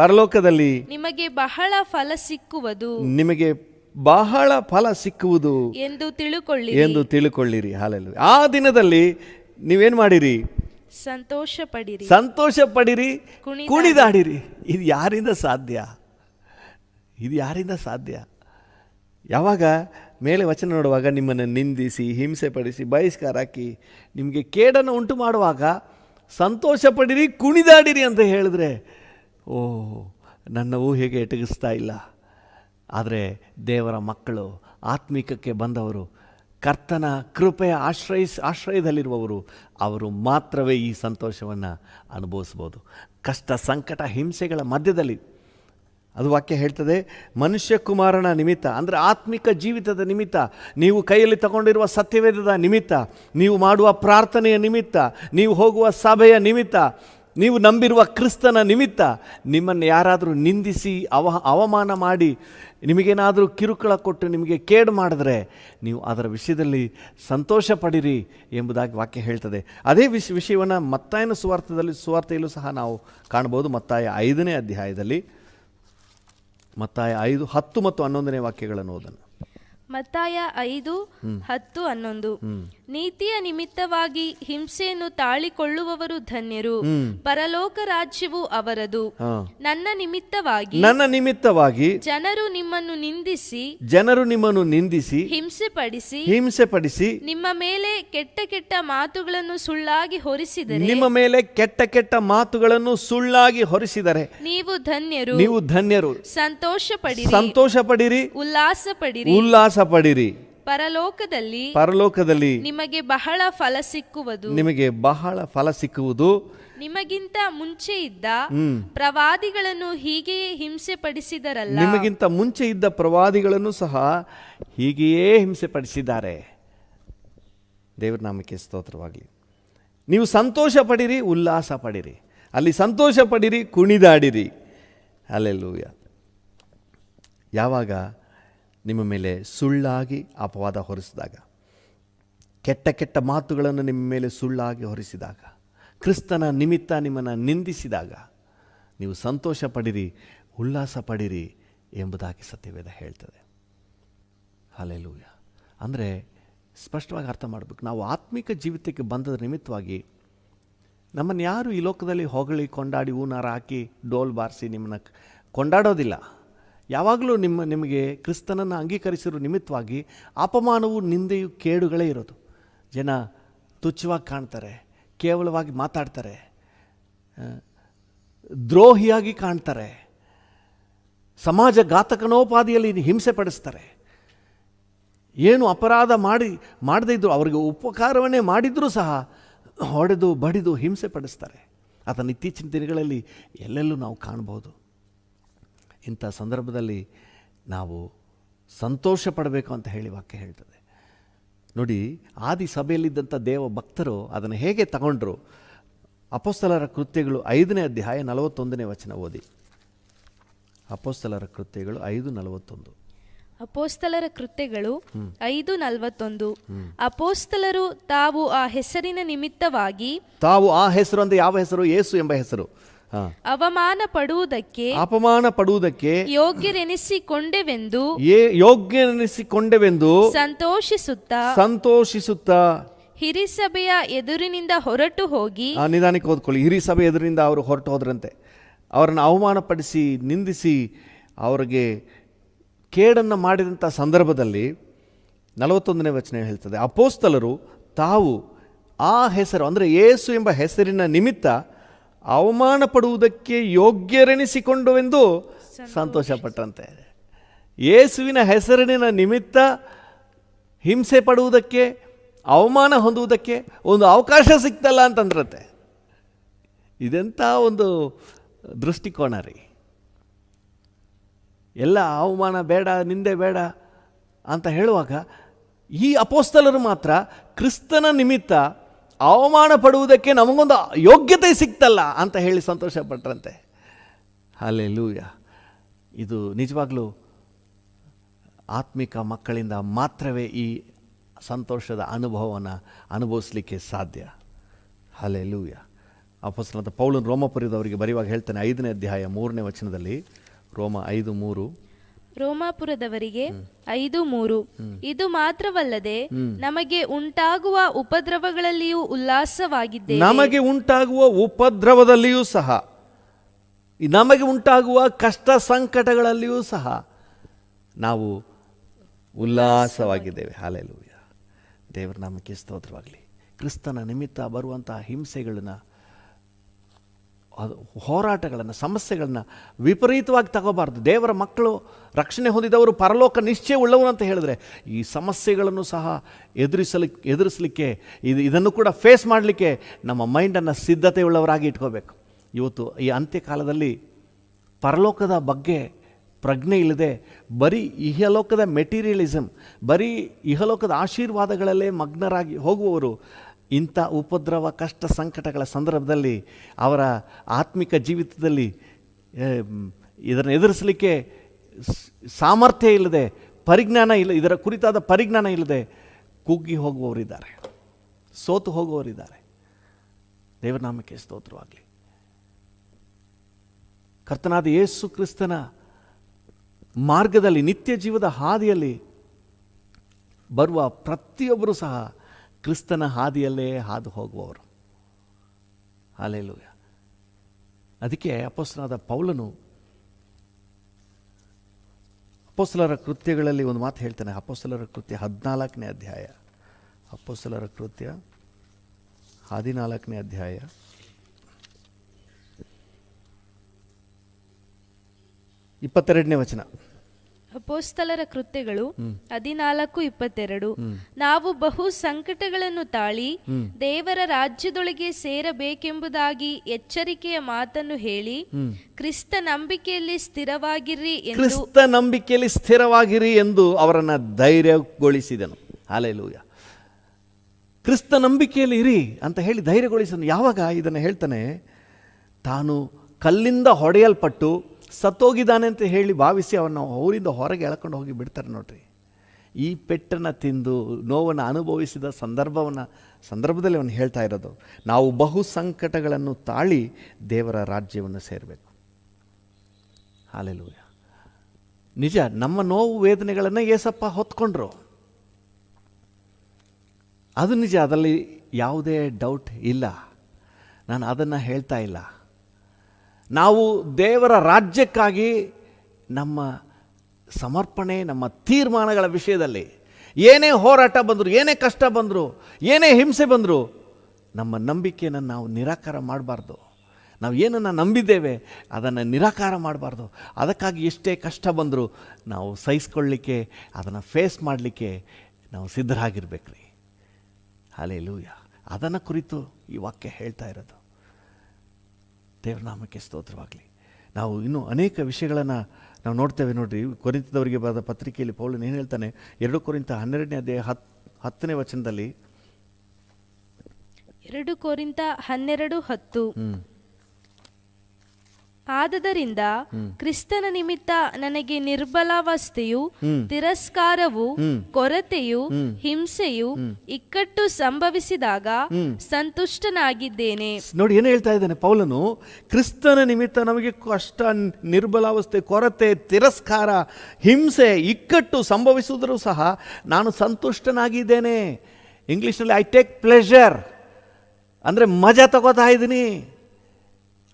ಪರಲೋಕದಲ್ಲಿ ನಿಮಗೆ ಬಹಳ ಫಲ ಸಿಕ್ಕುವುದು ಎಂದು ತಿಳುಕೊಳ್ಳಿರಿ. ಹಲ್ಲೆಲೂಯಾ. ಆ ದಿನದಲ್ಲಿ ನೀವೇನ್ ಮಾಡಿರಿ? ಸಂತೋಷ ಪಡಿರಿ, ಕುಣಿದಾಡಿರಿ. ಇದು ಯಾರಿಂದ ಸಾಧ್ಯ? ಯಾವಾಗ ಮೇಲೆ ವಚನ ನೋಡುವಾಗ ನಿಮ್ಮನ್ನು ನಿಂದಿಸಿ, ಹಿಂಸೆ ಪಡಿಸಿ, ಬಹಿಷ್ಕಾರ ಹಾಕಿ ನಿಮಗೆ ಕೇಡನ್ನು ಉಂಟು ಮಾಡುವಾಗ ಸಂತೋಷ ಪಡಿರಿ, ಕುಣಿದಾಡಿರಿ ಅಂತ ಹೇಳಿದ್ರೆ, ನನ್ನ ಊಹೆಗೆ ಎಟಗಿಸ್ತಾ ಇಲ್ಲ. ಆದರೆ ದೇವರ ಮಕ್ಕಳು, ಆತ್ಮಿಕಕ್ಕೆ ಬಂದವರು, ಕರ್ತನ ಕೃಪೆಯ ಆಶ್ರಯದಲ್ಲಿರುವವರು, ಅವರು ಮಾತ್ರವೇ ಈ ಸಂತೋಷವನ್ನು ಅನುಭವಿಸ್ಬೋದು. ಕಷ್ಟ, ಸಂಕಟ, ಹಿಂಸೆಗಳ ಮಧ್ಯದಲ್ಲಿ. ಅದು ವಾಕ್ಯ ಹೇಳ್ತದೆ, ಮನುಷ್ಯ ಕುಮಾರನ ನಿಮಿತ್ತ ಅಂದರೆ ಆತ್ಮಿಕ ಜೀವಿತದ ನಿಮಿತ್ತ, ನೀವು ಕೈಯಲ್ಲಿ ತಗೊಂಡಿರುವ ಸತ್ಯವೇದದ ನಿಮಿತ್ತ, ನೀವು ಮಾಡುವ ಪ್ರಾರ್ಥನೆಯ ನಿಮಿತ್ತ, ನೀವು ಹೋಗುವ ಸಭೆಯ ನಿಮಿತ್ತ, ನೀವು ನಂಬಿರುವ ಕ್ರಿಸ್ತನ ನಿಮಿತ್ತ ನಿಮ್ಮನ್ನು ಯಾರಾದರೂ ನಿಂದಿಸಿ ಅವಮಾನ ಮಾಡಿ ನಿಮಗೇನಾದರೂ ಕಿರುಕುಳ ಕೊಟ್ಟು ನಿಮಗೆ ಕೇಡು ಮಾಡಿದ್ರೆ ನೀವು ಅದರ ವಿಷಯದಲ್ಲಿ ಸಂತೋಷ ಪಡಿರಿ ಎಂಬುದಾಗಿ ವಾಕ್ಯ ಹೇಳ್ತದೆ. ಅದೇ ವಿಷಯವನ್ನು ಮತ್ತಾಯನ ಸುವಾರ್ತೆಯಲ್ಲೂ ಸಹ ನಾವು ಕಾಣ್ಬೋದು. ಮತ್ತಾಯ 5ನೇ ಅಧ್ಯಾಯದಲ್ಲಿ ಮತ್ತಾಯ 5:10 ಮತ್ತು 11ನೇ ವಾಕ್ಯಗಳನ್ನು ಓದೋಣ. ಮತ್ತಾಯ 5:10-11. ನೀತಿಯ ನಿಮಿತ್ತವಾಗಿ ಹಿಂಸೆಯನ್ನು ತಾಳಿಕೊಳ್ಳುವವರು ಧನ್ಯರು, ಪರಲೋಕ ರಾಜ್ಯವು ಅವರದು. ನನ್ನ ನಿಮಿತ್ತವಾಗಿ ಜನರು ನಿಮ್ಮನ್ನು ನಿಂದಿಸಿ ಹಿಂಸೆಪಡಿಸಿ ನಿಮ್ಮ ಮೇಲೆ ಕೆಟ್ಟ ಮಾತುಗಳನ್ನು ಸುಳ್ಳಾಗಿ ಹೊರಿಸಿದರೆ ನೀವು ಧನ್ಯರು. ಸಂತೋಷ ಪಡಿರಿ, ಉಲ್ಲಾಸ ಪಡಿರಿ. ಪರಲೋಕದಲ್ಲಿ ನಿಮಗೆ ಬಹಳ ಫಲ ಸಿಕ್ಕುವುದು. ನಿಮಗಿಂತ ಮುಂಚೆ ಇದ್ದ ಪ್ರವಾದಿಗಳನ್ನು ಹೀಗೆಯೇ ಹಿಂಸೆಪಡಿಸಿದರಲ್ಲ. ನಿಮಗಿಂತ ಮುಂಚೆ ಇದ್ದ ಪ್ರವಾದಿಗಳನ್ನು ಸಹ ಹೀಗೆಯೇ ಹಿಂಸೆಪಡಿಸಿದ್ದಾರೆ. ದೇವರ ನಾಮಕ್ಕೆ ಸ್ತೋತ್ರವಾಗಲಿ. ನೀವು ಸಂತೋಷ ಪಡಿರಿ, ಉಲ್ಲಾಸ ಪಡಿರಿ. ಅಲ್ಲಿ ಸಂತೋಷ ಪಡಿರಿ, ಕುಣಿದಾಡಿರಿ. ಹಲ್ಲೆಲೂಯಾ. ಯಾವಾಗ ನಿಮ್ಮ ಮೇಲೆ ಸುಳ್ಳಾಗಿ ಅಪವಾದ ಹೊರಿಸಿದಾಗ, ಕೆಟ್ಟ ಮಾತುಗಳನ್ನು ನಿಮ್ಮ ಮೇಲೆ ಸುಳ್ಳಾಗಿ ಹೊರಿಸಿದಾಗ, ಕ್ರಿಸ್ತನ ನಿಮಿತ್ತ ನಿಮ್ಮನ್ನು ನಿಂದಿಸಿದಾಗ ನೀವು ಸಂತೋಷ ಪಡಿರಿ, ಉಲ್ಲಾಸ ಪಡಿರಿ ಎಂಬುದಾಗಿ ಸತ್ಯವೇದ ಹೇಳ್ತದೆ. ಹಲ್ಲೆಲೂಯಾ. ಅಂದರೆ ಸ್ಪಷ್ಟವಾಗಿ ಅರ್ಥ ಮಾಡಬೇಕು. ನಾವು ಆತ್ಮಿಕ ಜೀವಿತಕ್ಕೆ ಬಂದದ ನಿಮಿತ್ತವಾಗಿ ನಮ್ಮನ್ನು ಯಾರು ಈ ಲೋಕದಲ್ಲಿ ಹೊಗಳಿ ಕೊಂಡಾಡಿ ಹೂನಾರ ಹಾಕಿ ಡೋಲ್ ಬಾರಿಸಿ ನಿಮ್ಮನ್ನು ಕೊಂಡಾಡೋದಿಲ್ಲ. ಯಾವಾಗಲೂ ನಿಮಗೆ ಕ್ರಿಸ್ತನನ್ನು ಅಂಗೀಕರಿಸಿರೋ ನಿಮಿತ್ತವಾಗಿ ಅಪಮಾನವು, ನಿಂದೆಯು, ಕೇಡುಗಳೇ ಇರೋದು. ಜನ ತುಚ್ಛವಾಗಿ ಕಾಣ್ತಾರೆ, ಕೇವಲವಾಗಿ ಮಾತಾಡ್ತಾರೆ, ದ್ರೋಹಿಯಾಗಿ ಕಾಣ್ತಾರೆ, ಸಮಾಜ ಘಾತಕನೋಪಾದಿಯಲ್ಲಿ ಹಿಂಸೆ ಪಡಿಸ್ತಾರೆ. ಏನು ಅಪರಾಧ ಮಾಡದೇ ಇದ್ದರು, ಅವರಿಗೆ ಉಪಕಾರವನ್ನೇ ಮಾಡಿದರೂ ಸಹ ಹೊಡೆದು ಬಡಿದು ಹಿಂಸೆ ಪಡಿಸ್ತಾರೆ. ಅದನ್ನು ಇತ್ತೀಚಿನ ದಿನಗಳಲ್ಲಿ ಎಲ್ಲೆಲ್ಲೂ ನಾವು ಕಾಣ್ಬೋದು. ಇಂಥ ಸಂದರ್ಭದಲ್ಲಿ ನಾವು ಸಂತೋಷ ಪಡಬೇಕು ಅಂತ ಹೇಳಿ ವಾಕ್ಯ ಹೇಳ್ತದೆ. ನೋಡಿ, ಆದಿ ಸಭೆಯಲ್ಲಿದ್ದಂಥ ದೇವ ಭಕ್ತರು ಅದನ್ನು ಹೇಗೆ ತಗೊಂಡ್ರು? ಅಪೊಸ್ತಲರ ಕೃತ್ಯಗಳು 5ನೇ ಅಧ್ಯಾಯ 41ನೇ ವಚನ ಓದಿ. ಅಪೊಸ್ತಲರ ಕೃತ್ಯಗಳು 5:41. ಅಪೋಸ್ತಲರ ಕೃತ್ಯಗಳು 5:41. ಅಪೋಸ್ತಲರು ತಾವು ಆ ಹೆಸರಿನ ನಿಮಿತ್ತವಾಗಿ, ತಾವು ಆ ಹೆಸರು ಅಂದರೆ ಯಾವ ಹೆಸರು? ಯೇಸು ಎಂಬ ಹೆಸರು. ಅಪಮಾನ ಪಡುವುದಕ್ಕೆ ಯೋಗ್ಯನೆನಿಸಿಕೊಂಡೆವೆಂದು ಸಂತೋಷಿಸುತ್ತಾ ಹಿರಿಸಭೆಯ ಎದುರಿನಿಂದ ಹೊರಟು ಹೋಗಿ. ನಿಧಾನಕ್ಕೆ ಓದ್ಕೊಳ್ಳಿ. ಹಿರಿಸಭೆ ಎದುರಿನಿಂದ ಅವರು ಹೊರಟು ಹೋದ್ರಂತೆ. ಅವರನ್ನು ಅವಮಾನಪಡಿಸಿ, ನಿಂದಿಸಿ, ಅವರಿಗೆ ಕೇಡನ್ನು ಮಾಡಿದಂಥ ಸಂದರ್ಭದಲ್ಲಿ 41ನೇ ವಚನ ಹೇಳ್ತದೆ, ಅಪೋಸ್ತಲರು ತಾವು ಆ ಹೆಸರು ಅಂದರೆ ಯೇಸು ಎಂಬ ಹೆಸರಿನ ನಿಮಿತ್ತ ಅವಮಾನ ಪಡುವುದಕ್ಕೆ ಯೋಗ್ಯರೆನಿಸಿಕೊಂಡುವೆಂದು ಸಂತೋಷಪಟ್ಟಂತೆ. ಯೇಸುವಿನ ಹೆಸರಿನ ನಿಮಿತ್ತ ಹಿಂಸೆ ಪಡುವುದಕ್ಕೆ, ಅವಮಾನ ಹೊಂದುವುದಕ್ಕೆ ಒಂದು ಅವಕಾಶ ಸಿಕ್ತಲ್ಲ ಅಂತಂದ್ರಂತೆ. ಇದೆಂಥ ಒಂದು ದೃಷ್ಟಿಕೋನ ರೀ! ಎಲ್ಲ ಅವಮಾನ ಬೇಡ, ನಿಂದೆ ಬೇಡ ಅಂತ ಹೇಳುವಾಗ ಈ ಅಪೋಸ್ತಲರು ಮಾತ್ರ ಕ್ರಿಸ್ತನ ನಿಮಿತ್ತ ಅವಮಾನ ಪಡುವುದಕ್ಕೆ ನಮಗೊಂದು ಯೋಗ್ಯತೆ ಸಿಕ್ತಲ್ಲ ಅಂತ ಹೇಳಿ ಸಂತೋಷಪಟ್ಟರಂತೆ. ಹಲ್ಲೆಲೂಯಾ! ಇದು ನಿಜವಾಗ್ಲೂ ಆತ್ಮಿಕ ಮಕ್ಕಳಿಂದ ಮಾತ್ರವೇ ಈ ಸಂತೋಷದ ಅನುಭವವನ್ನು ಅನುಭವಿಸಲಿಕ್ಕೆ ಸಾಧ್ಯ. ಹಲ್ಲೆಲೂಯಾ! ಅಪೊಸ್ತಲನಾದ ಪೌಲನು ರೋಮಾಪುರದವರಿಗೆ ಬರೆಯುವಾಗ ಹೇಳ್ತಾನೆ, 5ನೇ ಅಧ್ಯಾಯ 3ನೇ ವಚನದಲ್ಲಿ, ರೋಮ 5:3. ರೋಮಾಪುರದವರಿಗೆ 5:3. ಇದು ಮಾತ್ರವಲ್ಲದೆ ನಮಗೆ ಉಂಟಾಗುವ ಉಪದ್ರವಗಳಲ್ಲಿಯೂ ಉಲ್ಲಾಸವಾಗಿದ್ದೇವೆ. ನಮಗೆ ಉಂಟಾಗುವ ಉಪದ್ರವದಲ್ಲಿಯೂ ಸಹ, ನಮಗೆ ಉಂಟಾಗುವ ಕಷ್ಟ ಸಂಕಟಗಳಲ್ಲಿಯೂ ಸಹ ನಾವು ಉಲ್ಲಾಸವಾಗಿದ್ದೇವೆ. ಹಲ್ಲೆಲೂಯಾ! ದೇವರ ನಾಮಕ್ಕೆ ಸ್ತೋತ್ರವಾಗಲಿ. ಕ್ರಿಸ್ತನ ನಿಮಿತ್ತ ಬರುವಂತಹ ಹಿಂಸೆಗಳನ್ನ, ಹೋರಾಟಗಳನ್ನು, ಸಮಸ್ಯೆಗಳನ್ನು ವಿಪರೀತವಾಗಿ ತಗೋಬಾರ್ದು. ದೇವರ ಮಕ್ಕಳು, ರಕ್ಷಣೆ ಹೊಂದಿದವರು, ಪರಲೋಕ ನಿಶ್ಚಯ ಉಳ್ಳವರು ಅಂತ ಹೇಳಿದ್ರೆ ಈ ಸಮಸ್ಯೆಗಳನ್ನು ಸಹ ಎದುರಿಸಲಿಕ್ಕೆ ಇದನ್ನು ಕೂಡ ಫೇಸ್ ಮಾಡಲಿಕ್ಕೆ ನಮ್ಮ ಮೈಂಡನ್ನು ಸಿದ್ಧತೆ ಉಳ್ಳವರಾಗಿ ಇಟ್ಕೋಬೇಕು. ಇವತ್ತು ಈ ಅಂತ್ಯಕಾಲದಲ್ಲಿ ಪರಲೋಕದ ಬಗ್ಗೆ ಪ್ರಜ್ಞೆ ಇಲ್ಲದೆ ಬರೀ ಇಹಲೋಕದ ಮೆಟೀರಿಯಲಿಸಮ್, ಬರೀ ಇಹಲೋಕದ ಆಶೀರ್ವಾದಗಳಲ್ಲೇ ಮಗ್ನರಾಗಿ ಹೋಗುವವರು ಇಂಥ ಉಪದ್ರವ, ಕಷ್ಟ, ಸಂಕಟಗಳ ಸಂದರ್ಭದಲ್ಲಿ ಅವರ ಆತ್ಮಿಕ ಜೀವಿತದಲ್ಲಿ ಇದನ್ನು ಎದುರಿಸಲಿಕ್ಕೆ ಸಾಮರ್ಥ್ಯ ಇಲ್ಲದೆ, ಪರಿಜ್ಞಾನ ಇಲ್ಲ, ಇದರ ಕುರಿತಾದ ಪರಿಜ್ಞಾನ ಇಲ್ಲದೆ ಕುಗ್ಗಿ ಹೋಗುವವರಿದ್ದಾರೆ, ಸೋತು ಹೋಗುವವರಿದ್ದಾರೆ. ದೇವರ ನಾಮಕ್ಕೆ ಸ್ತೋತ್ರವಾಗಲಿ. ಕರ್ತನಾದ ಯೇಸು ಕ್ರಿಸ್ತನ ಮಾರ್ಗದಲ್ಲಿ, ನಿತ್ಯ ಜೀವದ ಹಾದಿಯಲ್ಲಿ ಬರುವ ಪ್ರತಿಯೊಬ್ಬರೂ ಸಹ ಕ್ರಿಸ್ತನ ಹಾದಿಯಲ್ಲೇ ಹಾದು ಹೋಗುವವರು. ಹಲ್ಲೆಲೂಯಾ! ಅದಕ್ಕೆ ಅಪೊಸ್ತಲನಾದ ಪೌಲನು ಅಪೊಸ್ತಲರ ಕೃತ್ಯಗಳಲ್ಲಿ ಒಂದು ಮಾತು ಹೇಳ್ತಾನೆ. ಅಪೊಸ್ತಲರ ಕೃತ್ಯ 14ನೇ ಅಧ್ಯಾಯ, ಅಪೊಸ್ತಲರ ಕೃತ್ಯ 14ನೇ ಅಧ್ಯಾಯ 22ನೇ ವಚನ. ಅಪೋಸ್ತಲರ ಕೃತ್ಯಗಳು 14:22. ನಾವು ಬಹು ಸಂಕಟಗಳನ್ನು ತಾಳಿ ದೇವರ ರಾಜ್ಯದೊಳಗೆ ಸೇರಬೇಕೆಂಬುದಾಗಿ ಎಚ್ಚರಿಕೆಯ ಮಾತನ್ನು ಹೇಳಿ ಕ್ರಿಸ್ತ ನಂಬಿಕೆಯಲ್ಲಿ ಸ್ಥಿರವಾಗಿರಿ ಎಂದು ಅವರನ್ನು ಧೈರ್ಯಗೊಳಿಸಿದನು. ಹಲ್ಲೆಲೂಯಾ! ಕ್ರಿಸ್ತ ನಂಬಿಕೆಯಲ್ಲಿ ಇರಿ ಅಂತ ಹೇಳಿ ಧೈರ್ಯಗೊಳಿಸಿದನು. ಯಾವಾಗ ಇದನ್ನು ಹೇಳ್ತಾನೆ? ತಾನು ಕಲ್ಲಿಂದ ಹೊಡೆಯಲ್ಪಟ್ಟು ಸತ್ತೋಗಿದ್ದಾನೆ ಅಂತ ಹೇಳಿ ಭಾವಿಸಿ ಅವನ್ನ ಊರಿಂದ ಹೊರಗೆ ಎಳ್ಕೊಂಡು ಹೋಗಿ ಬಿಡ್ತಾರೆ. ನೋಡ್ರಿ, ಈ ಪೆಟ್ಟನ್ನು ತಿಂದು ನೋವನ್ನು ಅನುಭವಿಸಿದ ಸಂದರ್ಭದಲ್ಲಿ ಅವನು ಹೇಳ್ತಾ ಇರೋದು, ನಾವು ಬಹು ಸಂಕಟಗಳನ್ನು ತಾಳಿ ದೇವರ ರಾಜ್ಯವನ್ನು ಸೇರಬೇಕು. ಹಲ್ಲೆಲೂಯಾ! ನಿಜ, ನಮ್ಮ ನೋವು ವೇದನೆಗಳನ್ನು ಏಸಪ್ಪ ಹೊತ್ಕೊಂಡ್ರು. ಅದು ನಿಜ, ಅದರಲ್ಲಿ ಯಾವುದೇ ಡೌಟ್ ಇಲ್ಲ. ನಾನು ಅದನ್ನು ಹೇಳ್ತಾ ಇಲ್ಲ. ನಾವು ದೇವರ ರಾಜ್ಯಕ್ಕಾಗಿ ನಮ್ಮ ಸಮರ್ಪಣೆ, ನಮ್ಮ ತೀರ್ಮಾನಗಳ ವಿಷಯದಲ್ಲಿ ಏನೇ ಹೋರಾಟ ಬಂದರು, ಏನೇ ಕಷ್ಟ ಬಂದರು, ಏನೇ ಹಿಂಸೆ ಬಂದರು, ನಮ್ಮ ನಂಬಿಕೆಯನ್ನು ನಾವು ನಿರಾಕಾರ ಮಾಡಬಾರ್ದು. ನಾವು ಏನನ್ನು ನಂಬಿದ್ದೇವೆ ಅದನ್ನು ನಿರಾಕಾರ ಮಾಡಬಾರ್ದು. ಅದಕ್ಕಾಗಿ ಎಷ್ಟೇ ಕಷ್ಟ ಬಂದರೂ ನಾವು ಸಹಿಸ್ಕೊಳ್ಳಿಕ್ಕೆ, ಅದನ್ನು ಫೇಸ್ ಮಾಡಲಿಕ್ಕೆ ನಾವು ಸಿದ್ಧರಾಗಿರ್ಬೇಕ್ರಿ. ಹಲ್ಲೆಲೂಯ. ಅದನ್ನು ಕುರಿತು ಈ ವಾಕ್ಯ ಹೇಳ್ತಾ ಇರೋದು. ದೇವರ ನಾಮಕ್ಕೆ ಸ್ತೋತ್ರವಾಗಲಿ. ನಾವು ಇನ್ನೂ ಅನೇಕ ವಿಷಯಗಳನ್ನು ನಾವು ನೋಡ್ತೇವೆ. ನೋಡಿರಿ, ಕೊರಿಂಥದವರಿಗೆ ಬರೆದ ಪತ್ರಿಕೆಯಲ್ಲಿ ಪೌಲನು ಏನು ಹೇಳ್ತಾನೆ? 2 ಕೊರಿಂಥ 12ನೇ ಅಧ್ಯಾಯ 10ನೇ ವಚನದಲ್ಲಿ, 2 ಕೊರಿಂಥ 12:10, ಆದದರಿಂದ ಕ್ರಿಸ್ತನ ನಿಮಿತ್ತ ನನಗೆ ನಿರ್ಬಲಾವಸ್ಥೆಯು, ತಿರಸ್ಕಾರವು, ಕೊರತೆಯು, ಹಿಂಸೆಯು, ಇಕ್ಕಟ್ಟು ಸಂಭವಿಸಿದಾಗ ಸಂತುಷ್ಟನಾಗಿದ್ದೇನೆ. ನೋಡಿ ಏನು ಹೇಳ್ತಾ ಇದ್ದಾನೆ ಪೌಲನು? ಕ್ರಿಸ್ತನ ನಿಮಿತ್ತ ನಮಗೆ ಕಷ್ಟ, ನಿರ್ಬಲಾವಸ್ಥೆ, ಕೊರತೆ, ತಿರಸ್ಕಾರ, ಹಿಂಸೆ, ಇಕ್ಕಟ್ಟು ಸಂಭವಿಸಿದರೂ ಸಹ ನಾನು ಸಂತುಷ್ಟನಾಗಿದ್ದೇನೆ. ಇಂಗ್ಲೀಷ್ನಲ್ಲಿ ಐ ಟೇಕ್ ಪ್ಲೆಷರ್ ಅಂದರೆ ಮಜಾ ತಗೋತಾ ಇದ್ದೀನಿ.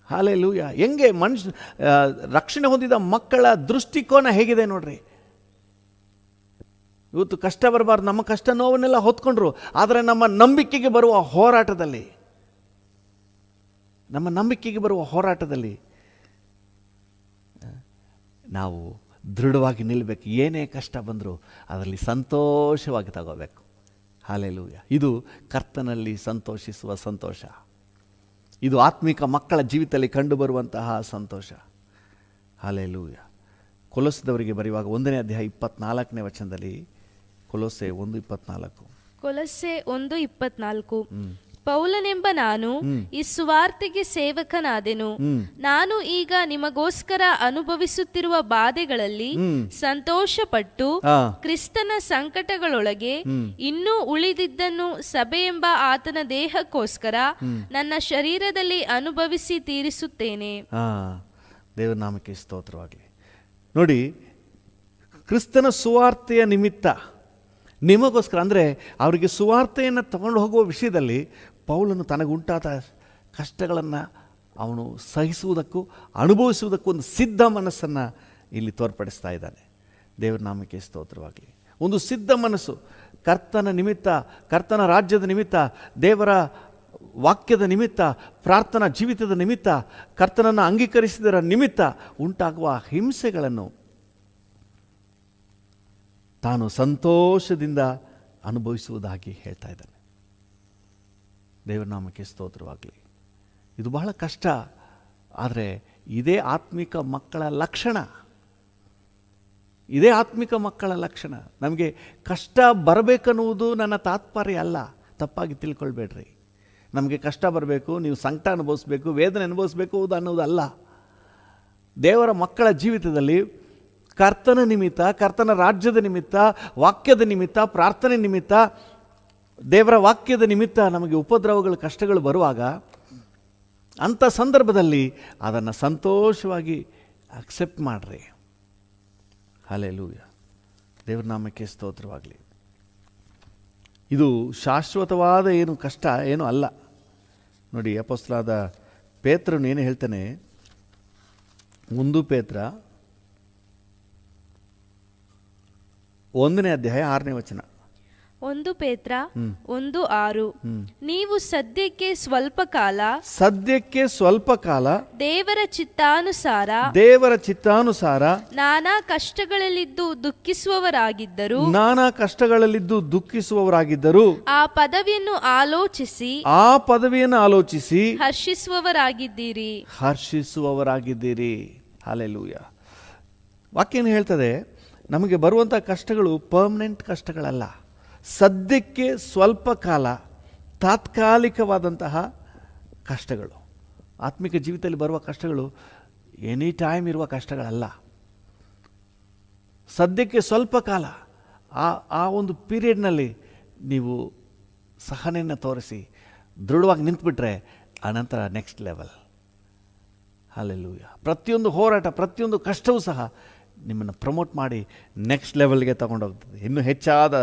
ಹಲ್ಲೆಲೂಯ. ಹೆಂಗೆ ರಕ್ಷಣೆ ಹೊಂದಿದ ಮಕ್ಕಳ ದೃಷ್ಟಿಕೋನ ಹೇಗಿದೆ ನೋಡ್ರಿ. ಇವತ್ತು ಕಷ್ಟ ಬರಬಾರ್ದು, ನಮ್ಮ ಕಷ್ಟ ನೋವನ್ನೆಲ್ಲ ಹೊತ್ಕೊಂಡ್ರು. ಆದರೆ ನಮ್ಮ ನಂಬಿಕೆಗೆ ಬರುವ ಹೋರಾಟದಲ್ಲಿ ನಾವು ದೃಢವಾಗಿ ನಿಲ್ಲಬೇಕು. ಏನೇ ಕಷ್ಟ ಬಂದರೂ ಅದರಲ್ಲಿ ಸಂತೋಷವಾಗಿ ತಗೋಬೇಕು. ಹಲ್ಲೆಲೂಯ. ಇದು ಕರ್ತನಲ್ಲಿ ಸಂತೋಷಿಸುವ ಸಂತೋಷ. ಇದು ಆತ್ಮಿಕ ಮಕ್ಕಳ ಜೀವಿತದಲ್ಲಿ ಕಂಡುಬರುವಂತಹ ಸಂತೋಷ. ಹಲ್ಲೆಲೂಯ. ಕೊಲೊಸ್ಸದವರಿಗೆ ಬರೆಯುವಾಗ 1ನೇ ಅಧ್ಯಾಯ 24ನೇ ವಚನದಲ್ಲಿ, ಕೊಲೊಸ್ಸೆ 1:24, ಕೊಲೊಸ್ಸೆ 1:24, ಪೌಲನೆಂಬ ನಾನು ಈ ಸುವಾರ್ತೆಗೆ ಸೇವಕನಾದೆನು. ನಾನು ಈಗ ನಿಮಗೋಸ್ಕರ ಅನುಭವಿಸುತ್ತಿರುವ ಬಾಧೆಗಳಲ್ಲಿ ಸಂತೋಷಪಟ್ಟು ಕ್ರಿಸ್ತನ ಸಂಕಟಗಳೊಳಗೆ ಇನ್ನೂ ಉಳಿದಿದ್ದನ್ನು ಸಭೆಯೆಂಬ ಆತನ ದೇಹಕ್ಕೋಸ್ಕರ ನನ್ನ ಶರೀರದಲ್ಲಿ ಅನುಭವಿಸಿ ತೀರಿಸುತ್ತೇನೆ. ದೇವರ ನಾಮಕ್ಕೆ ಸ್ತೋತ್ರವಾಗಲಿ. ನೋಡಿ, ಕ್ರಿಸ್ತನ ಸುವಾರ್ತೆಯ ನಿಮಿತ್ತ ನಿಮಗೋಸ್ಕರ, ಅಂದರೆ ಅವರಿಗೆ ಸುವಾರ್ತೆಯನ್ನು ತಗೊಂಡು ಹೋಗುವ ವಿಷಯದಲ್ಲಿ ಪೌಲನು ತನಗುಂಟಾದ ಕಷ್ಟಗಳನ್ನು ಅವನು ಸಹಿಸುವುದಕ್ಕೂ ಅನುಭವಿಸುವುದಕ್ಕೂ ಒಂದು ಸಿದ್ಧ ಮನಸ್ಸನ್ನು ಇಲ್ಲಿ ತೋರ್ಪಡಿಸ್ತಾ ಇದ್ದಾನೆ. ದೇವರ ನಾಮಕ್ಕೆ ಸ್ತೋತ್ರವಾಗಲಿ. ಒಂದು ಸಿದ್ಧ ಮನಸ್ಸು ಕರ್ತನ ನಿಮಿತ್ತ, ಕರ್ತನ ರಾಜ್ಯದ ನಿಮಿತ್ತ, ದೇವರ ವಾಕ್ಯದ ನಿಮಿತ್ತ, ಪ್ರಾರ್ಥನಾ ಜೀವಿತದ ನಿಮಿತ್ತ, ಕರ್ತನನ್ನು ಅಂಗೀಕರಿಸಿದರ ನಿಮಿತ್ತ ಉಂಟಾಗುವ ಹಿಂಸೆಗಳನ್ನು ತಾನು ಸಂತೋಷದಿಂದ ಅನುಭವಿಸುವುದಾಗಿ ಹೇಳ್ತಾ ಇದ್ದಾನೆ. ದೇವರ ನಾಮಕ್ಕೆ ಸ್ತೋತ್ರವಾಗಲಿ. ಇದು ಬಹಳ ಕಷ್ಟ, ಆದರೆ ಇದೇ ಆತ್ಮಿಕ ಮಕ್ಕಳ ಲಕ್ಷಣ. ನಮಗೆ ಕಷ್ಟ ಬರಬೇಕನ್ನುವುದು ನನ್ನ ತಾತ್ಪರ್ಯ ಅಲ್ಲ, ತಪ್ಪಾಗಿ ತಿಳ್ಕೊಳ್ಬೇಡ್ರಿ. ನಮಗೆ ಕಷ್ಟ ಬರಬೇಕು, ನೀವು ಸಂಕಟ ಅನುಭವಿಸ್ಬೇಕು, ವೇದನೆ ಅನುಭವಿಸ್ಬೇಕು ಅನ್ನೋದಲ್ಲ. ದೇವರ ಮಕ್ಕಳ ಜೀವಿತದಲ್ಲಿ ಕರ್ತನ ನಿಮಿತ್ತ, ಕರ್ತನ ರಾಜ್ಯದ ನಿಮಿತ್ತ, ವಾಕ್ಯದ ನಿಮಿತ್ತ, ಪ್ರಾರ್ಥನೆ ನಿಮಿತ್ತ, ದೇವರ ವಾಕ್ಯದ ನಿಮಿತ್ತ ನಮಗೆ ಉಪದ್ರವಗಳು, ಕಷ್ಟಗಳು ಬರುವಾಗ ಅಂಥ ಸಂದರ್ಭದಲ್ಲಿ ಅದನ್ನು ಸಂತೋಷವಾಗಿ ಅಕ್ಸೆಪ್ಟ್ ಮಾಡ್ರಿ. ಹಲ್ಲೆಲೂಯ. ದೇವರ ನಾಮಕ್ಕೆ ಸ್ತೋತ್ರವಾಗಲಿ. ಇದು ಶಾಶ್ವತವಾದ ಏನು ಕಷ್ಟ ಏನು ಅಲ್ಲ. ನೋಡಿ, ಅಪೊಸ್ತಲನಾದ ಪೇತ್ರನು ಏನು ಹೇಳ್ತಾನೆ? 1 ಪೇತ್ರ 1ನೇ ಅಧ್ಯಾಯ 6ನೇ ವಚನ. 1 ಪೇತ್ರ 1:6, ನೀವು ಸದ್ಯಕ್ಕೆ ಸ್ವಲ್ಪ ಕಾಲ ದೇವರ ಚಿತ್ತಾನುಸಾರ ನಾನಾ ಕಷ್ಟಗಳಲ್ಲಿದ್ದು ದುಃಖಿಸುವವರಾಗಿದ್ದರು ಆ ಪದವಿಯನ್ನು ಆಲೋಚಿಸಿ ಹರ್ಷಿಸುವವರಾಗಿದ್ದೀರಿ. ಹಲ್ಲೆಲೂಯ. ವಾಕ್ಯ ಏನು ಹೇಳ್ತದೆ? ನಮಗೆ ಬರುವಂಥ ಕಷ್ಟಗಳು ಪರ್ಮನೆಂಟ್ ಕಷ್ಟಗಳಲ್ಲ. ಸದ್ಯಕ್ಕೆ ಸ್ವಲ್ಪ ಕಾಲ ತಾತ್ಕಾಲಿಕವಾದಂತಹ ಕಷ್ಟಗಳು. ಆತ್ಮಿಕ ಜೀವಿತದಲ್ಲಿ ಬರುವ ಕಷ್ಟಗಳು ಎನಿ ಟೈಮ್ ಇರುವ ಕಷ್ಟಗಳಲ್ಲ. ಸದ್ಯಕ್ಕೆ ಸ್ವಲ್ಪ ಕಾಲ, ಆ ಒಂದು ಪೀರಿಯಡ್ನಲ್ಲಿ ನೀವು ಸಹನೆಯನ್ನು ತೋರಿಸಿ ದೃಢವಾಗಿ ನಿಂತುಬಿಟ್ರೆ ಆನಂತರ ನೆಕ್ಸ್ಟ್ ಲೆವೆಲ್. ಹಲ್ಲೆಲೂಯ. ಪ್ರತಿಯೊಂದು ಹೋರಾಟ, ಪ್ರತಿಯೊಂದು ಕಷ್ಟವೂ ಸಹ ನಿಮ್ಮನ್ನು ಪ್ರಮೋಟ್ ಮಾಡಿ ನೆಕ್ಸ್ಟ್ ಲೆವೆಲ್ಗೆ ತಗೊಂಡೋಗ್ತದೆ. ಇನ್ನೂ ಹೆಚ್ಚಾದ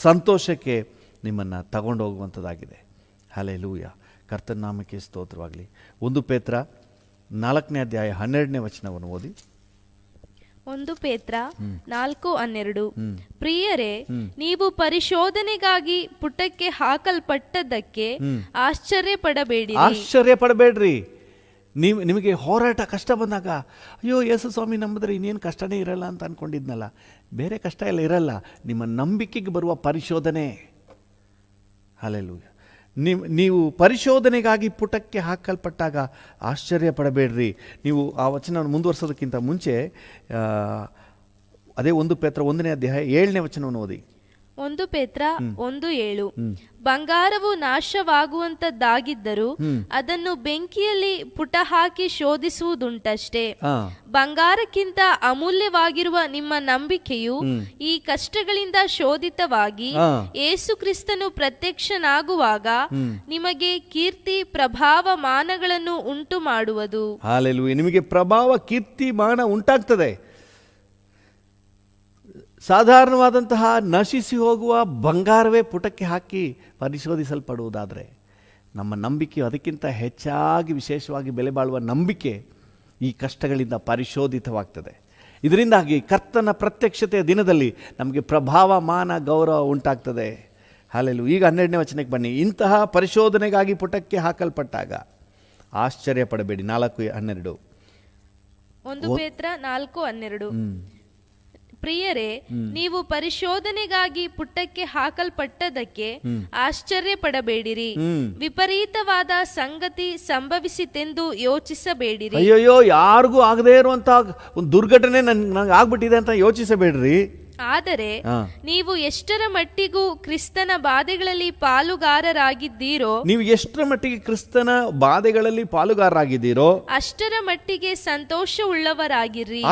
ಸಂತೋಷಕ್ಕೆ, ನಿಮ್ಮನ್ನು ತಗೊಂಡು ಹೋಗುವಂಥದ್ದಾಗಿದೆ. ಹಲ್ಲೆಲೂಯ. ಕರ್ತನ ನಾಮಕ್ಕೆ ಸ್ತೋತ್ರವಾಗಲಿ. 1 ಪೇತ್ರ 4ನೇ ಅಧ್ಯಾಯ 12ನೇ ವಚನವನ್ನು ಓದಿ. 1 ಪೇತ್ರ 4:12. ಪ್ರಿಯರೇ, ನೀವು ಪರಿಶೋಧನೆಗಾಗಿ ಪುಟಕ್ಕೆ ಹಾಕಲ್ಪಟ್ಟದ್ದಕ್ಕೆ ಆಶ್ಚರ್ಯ ಪಡಬೇಡ್ರಿ. ನಿಮಗೆ ಹೋರಾಟ ಕಷ್ಟ ಬಂದಾಗ, ಅಯ್ಯೋ ಯೇಸು ಸ್ವಾಮಿ ನಂಬಿದ್ರೆ ಇನ್ನೇನು ಕಷ್ಟನೇ ಇರಲ್ಲ ಅಂತ ಅಂದ್ಕೊಂಡಿದ್ನಲ್ಲ, ಬೇರೆ ಕಷ್ಟ ಎಲ್ಲ ಇರಲ್ಲ. ನಿಮ್ಮ ನಂಬಿಕೆಗೆ ಬರುವ ಪರಿಶೋಧನೆ. ಹಲ್ಲೆಲೂಯ. ನೀವು ಪರಿಶೋಧನೆಗಾಗಿ ಪುಟಕ್ಕೆ ಹಾಕಲ್ಪಟ್ಟಾಗ ಆಶ್ಚರ್ಯ ಪಡಬೇಡ್ರಿ. ನೀವು ಆ ವಚನವನ್ನು ಮುಂದುವರ್ಸೋದಕ್ಕಿಂತ ಮುಂಚೆ ಅದೇ 1 ಪೇತ್ರ 1ನೇ ಅಧ್ಯಾಯ 7ನೇ ವಚನವನ್ನು ಓದಿ. 1 ಪೇತ್ರ 1:7. ಬಂಗಾರವು ನಾಶವಾಗುವಂತದ್ದಾಗಿದ್ದರೂ ಅದನ್ನು ಬೆಂಕಿಯಲ್ಲಿ ಪುಟ ಹಾಕಿ ಶೋಧಿಸುವುದುಂಟಷ್ಟೇ. ಬಂಗಾರಕ್ಕಿಂತ ಅಮೂಲ್ಯವಾಗಿರುವ ನಿಮ್ಮ ನಂಬಿಕೆಯು ಈ ಕಷ್ಟಗಳಿಂದ ಶೋಧಿತವಾಗಿ ಯೇಸು ಕ್ರಿಸ್ತನು ಪ್ರತ್ಯಕ್ಷನಾಗುವಾಗ ನಿಮಗೆ ಕೀರ್ತಿ ಪ್ರಭಾವ ಮಾನಗಳನ್ನು ಉಂಟು ಮಾಡುವುದು. ಹಲ್ಲೆಲೂಯಾ. ನಿಮಗೆ ಪ್ರಭಾವ ಕೀರ್ತಿ ಮಾನ ಉಂಟಾಗ್ತದೆ. ಸಾಧಾರಣವಾದಂತಹ ನಶಿಸಿ ಹೋಗುವ ಬಂಗಾರವೇ ಪುಟಕ್ಕೆ ಹಾಕಿ ಪರಿಶೋಧಿಸಲ್ಪಡುವುದಾದರೆ, ನಮ್ಮ ನಂಬಿಕೆಯು ಅದಕ್ಕಿಂತ ಹೆಚ್ಚಾಗಿ ವಿಶೇಷವಾಗಿ ಬೆಲೆ ಬಾಳುವ ನಂಬಿಕೆ ಈ ಕಷ್ಟಗಳಿಂದ ಪರಿಶೋಧಿತವಾಗ್ತದೆ. ಇದರಿಂದಾಗಿ ಕರ್ತನ ಪ್ರತ್ಯಕ್ಷತೆಯ ದಿನದಲ್ಲಿ ನಮಗೆ ಪ್ರಭಾವ ಮಾನ ಗೌರವ ಉಂಟಾಗ್ತದೆ. ಹಲ್ಲೆಲೂಯಾ. ಈಗ 12ನೇ ವಚನಕ್ಕೆ ಬನ್ನಿ. ಇಂತಹ ಪರಿಶೋಧನೆಗಾಗಿ ಪುಟಕ್ಕೆ ಹಾಕಲ್ಪಟ್ಟಾಗ ಆಶ್ಚರ್ಯ ಪಡಬೇಡಿ. 4:12. 1 ಪೇತ್ರ 4:12. ಪ್ರಿಯರೇ, ನೀವು ಪರಿಶೋಧನೆಗಾಗಿ ಪುಟಕ್ಕೆ ಹಾಕಲ್ಪಟ್ಟದಕ್ಕೆ ಆಶ್ಚರ್ಯ ಪಡಬೇಡಿರಿ. ವಿಪರೀತವಾದ ಸಂಗತಿ ಸಂಭವಿಸಿತೆಂದು ಯೋಚಿಸಬೇಡಿರಿ. ಅಯ್ಯಯ್ಯೋ, ಯಾರಿಗೂ ಆಗದೇ ಇರುವಂತ ಒಂದು ದುರ್ಘಟನೆ ನನಗೆ ಆಗ್ಬಿಟ್ಟಿದೆ ಅಂತ ಯೋಚಿಸಬೇಡ್ರಿ. ಆದರೆ ನೀವು ಎಷ್ಟರ ಮಟ್ಟಿಗೂ ಕ್ರಿಸ್ತನ ಬಾಧೆಗಳಲ್ಲಿ ಪಾಲುಗಾರರಾಗಿದ್ದೀರೋ, ನೀವು ಎಷ್ಟರ ಮಟ್ಟಿಗೆ ಕ್ರಿಸ್ತನ ಬಾಧೆಗಳಲ್ಲಿ ಪಾಲುಗಾರರಾಗಿದ್ದೀರೋ ಅಷ್ಟರ ಮಟ್ಟಿಗೆ ಸಂತೋಷವುಳ್ಳವರಾಗಿರ್ರಿ.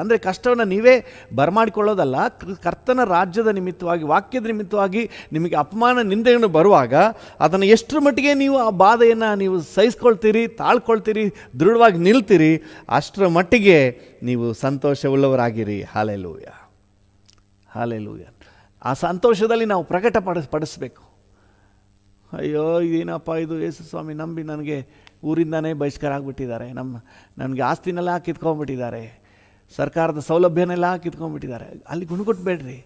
ಅಂದ್ರೆ ಕಷ್ಟವನ್ನು ನೀವೇ ಬರಮಾಡಿಕೊಳ್ಳೋದಲ್ಲ. ಕರ್ತನ ರಾಜ್ಯದ ನಿಮಿತ್ತವಾಗಿ, ವಾಕ್ಯದ ನಿಮಿತ್ತವಾಗಿ ನಿಮಗೆ ಅಪಮಾನ ನಿಂದೆಯನ್ನು ಬರುವಾಗ ಅದನ್ನು ಎಷ್ಟರ ಮಟ್ಟಿಗೆ ನೀವು ಆ ಬಾಧೆಯನ್ನು ನೀವು ಸಹಿಸ್ಕೊಳ್ತೀರಿ, ತಾಳ್ಕೊಳ್ತೀರಿ, ದೃಢವಾಗಿ ನಿಲ್ತೀರಿ, ಅಷ್ಟರ ಮಟ್ಟಿಗೆ ನೀವು ಸಂತೋಷವುಳ್ಳವರಾಗಿರಿ. ಹಲ್ಲೆಲೂಯಾ. ಹಲ್ಲೆಲೂಯಾ. ಆ ಸಂತೋಷದಲ್ಲಿ ನಾವು ಪಡಿಸ್ಬೇಕು. ಅಯ್ಯೋ ಇದೇನಪ್ಪ ಇದು, ಯೇಸು ಸ್ವಾಮಿ ನಂಬಿ ನನಗೆ ಊರಿಂದನೇ ಬಹಿಷ್ಕಾರ ಆಗಿಬಿಟ್ಟಿದ್ದಾರೆ, ನನಗೆ ಆಸ್ತಿನೆಲ್ಲ ಕಿತ್ಕೊಂಡ್ಬಿಟ್ಟಿದ್ದಾರೆ, ಸರ್ಕಾರದ ಸೌಲಭ್ಯನೆಲ್ಲ ಕಿತ್ಕೊಂಡ್ಬಿಟ್ಟಿದ್ದಾರೆ. ಅಲ್ಲಿ ಗುಣಗೊಟ್ಟಬೇಡ್ರಿ.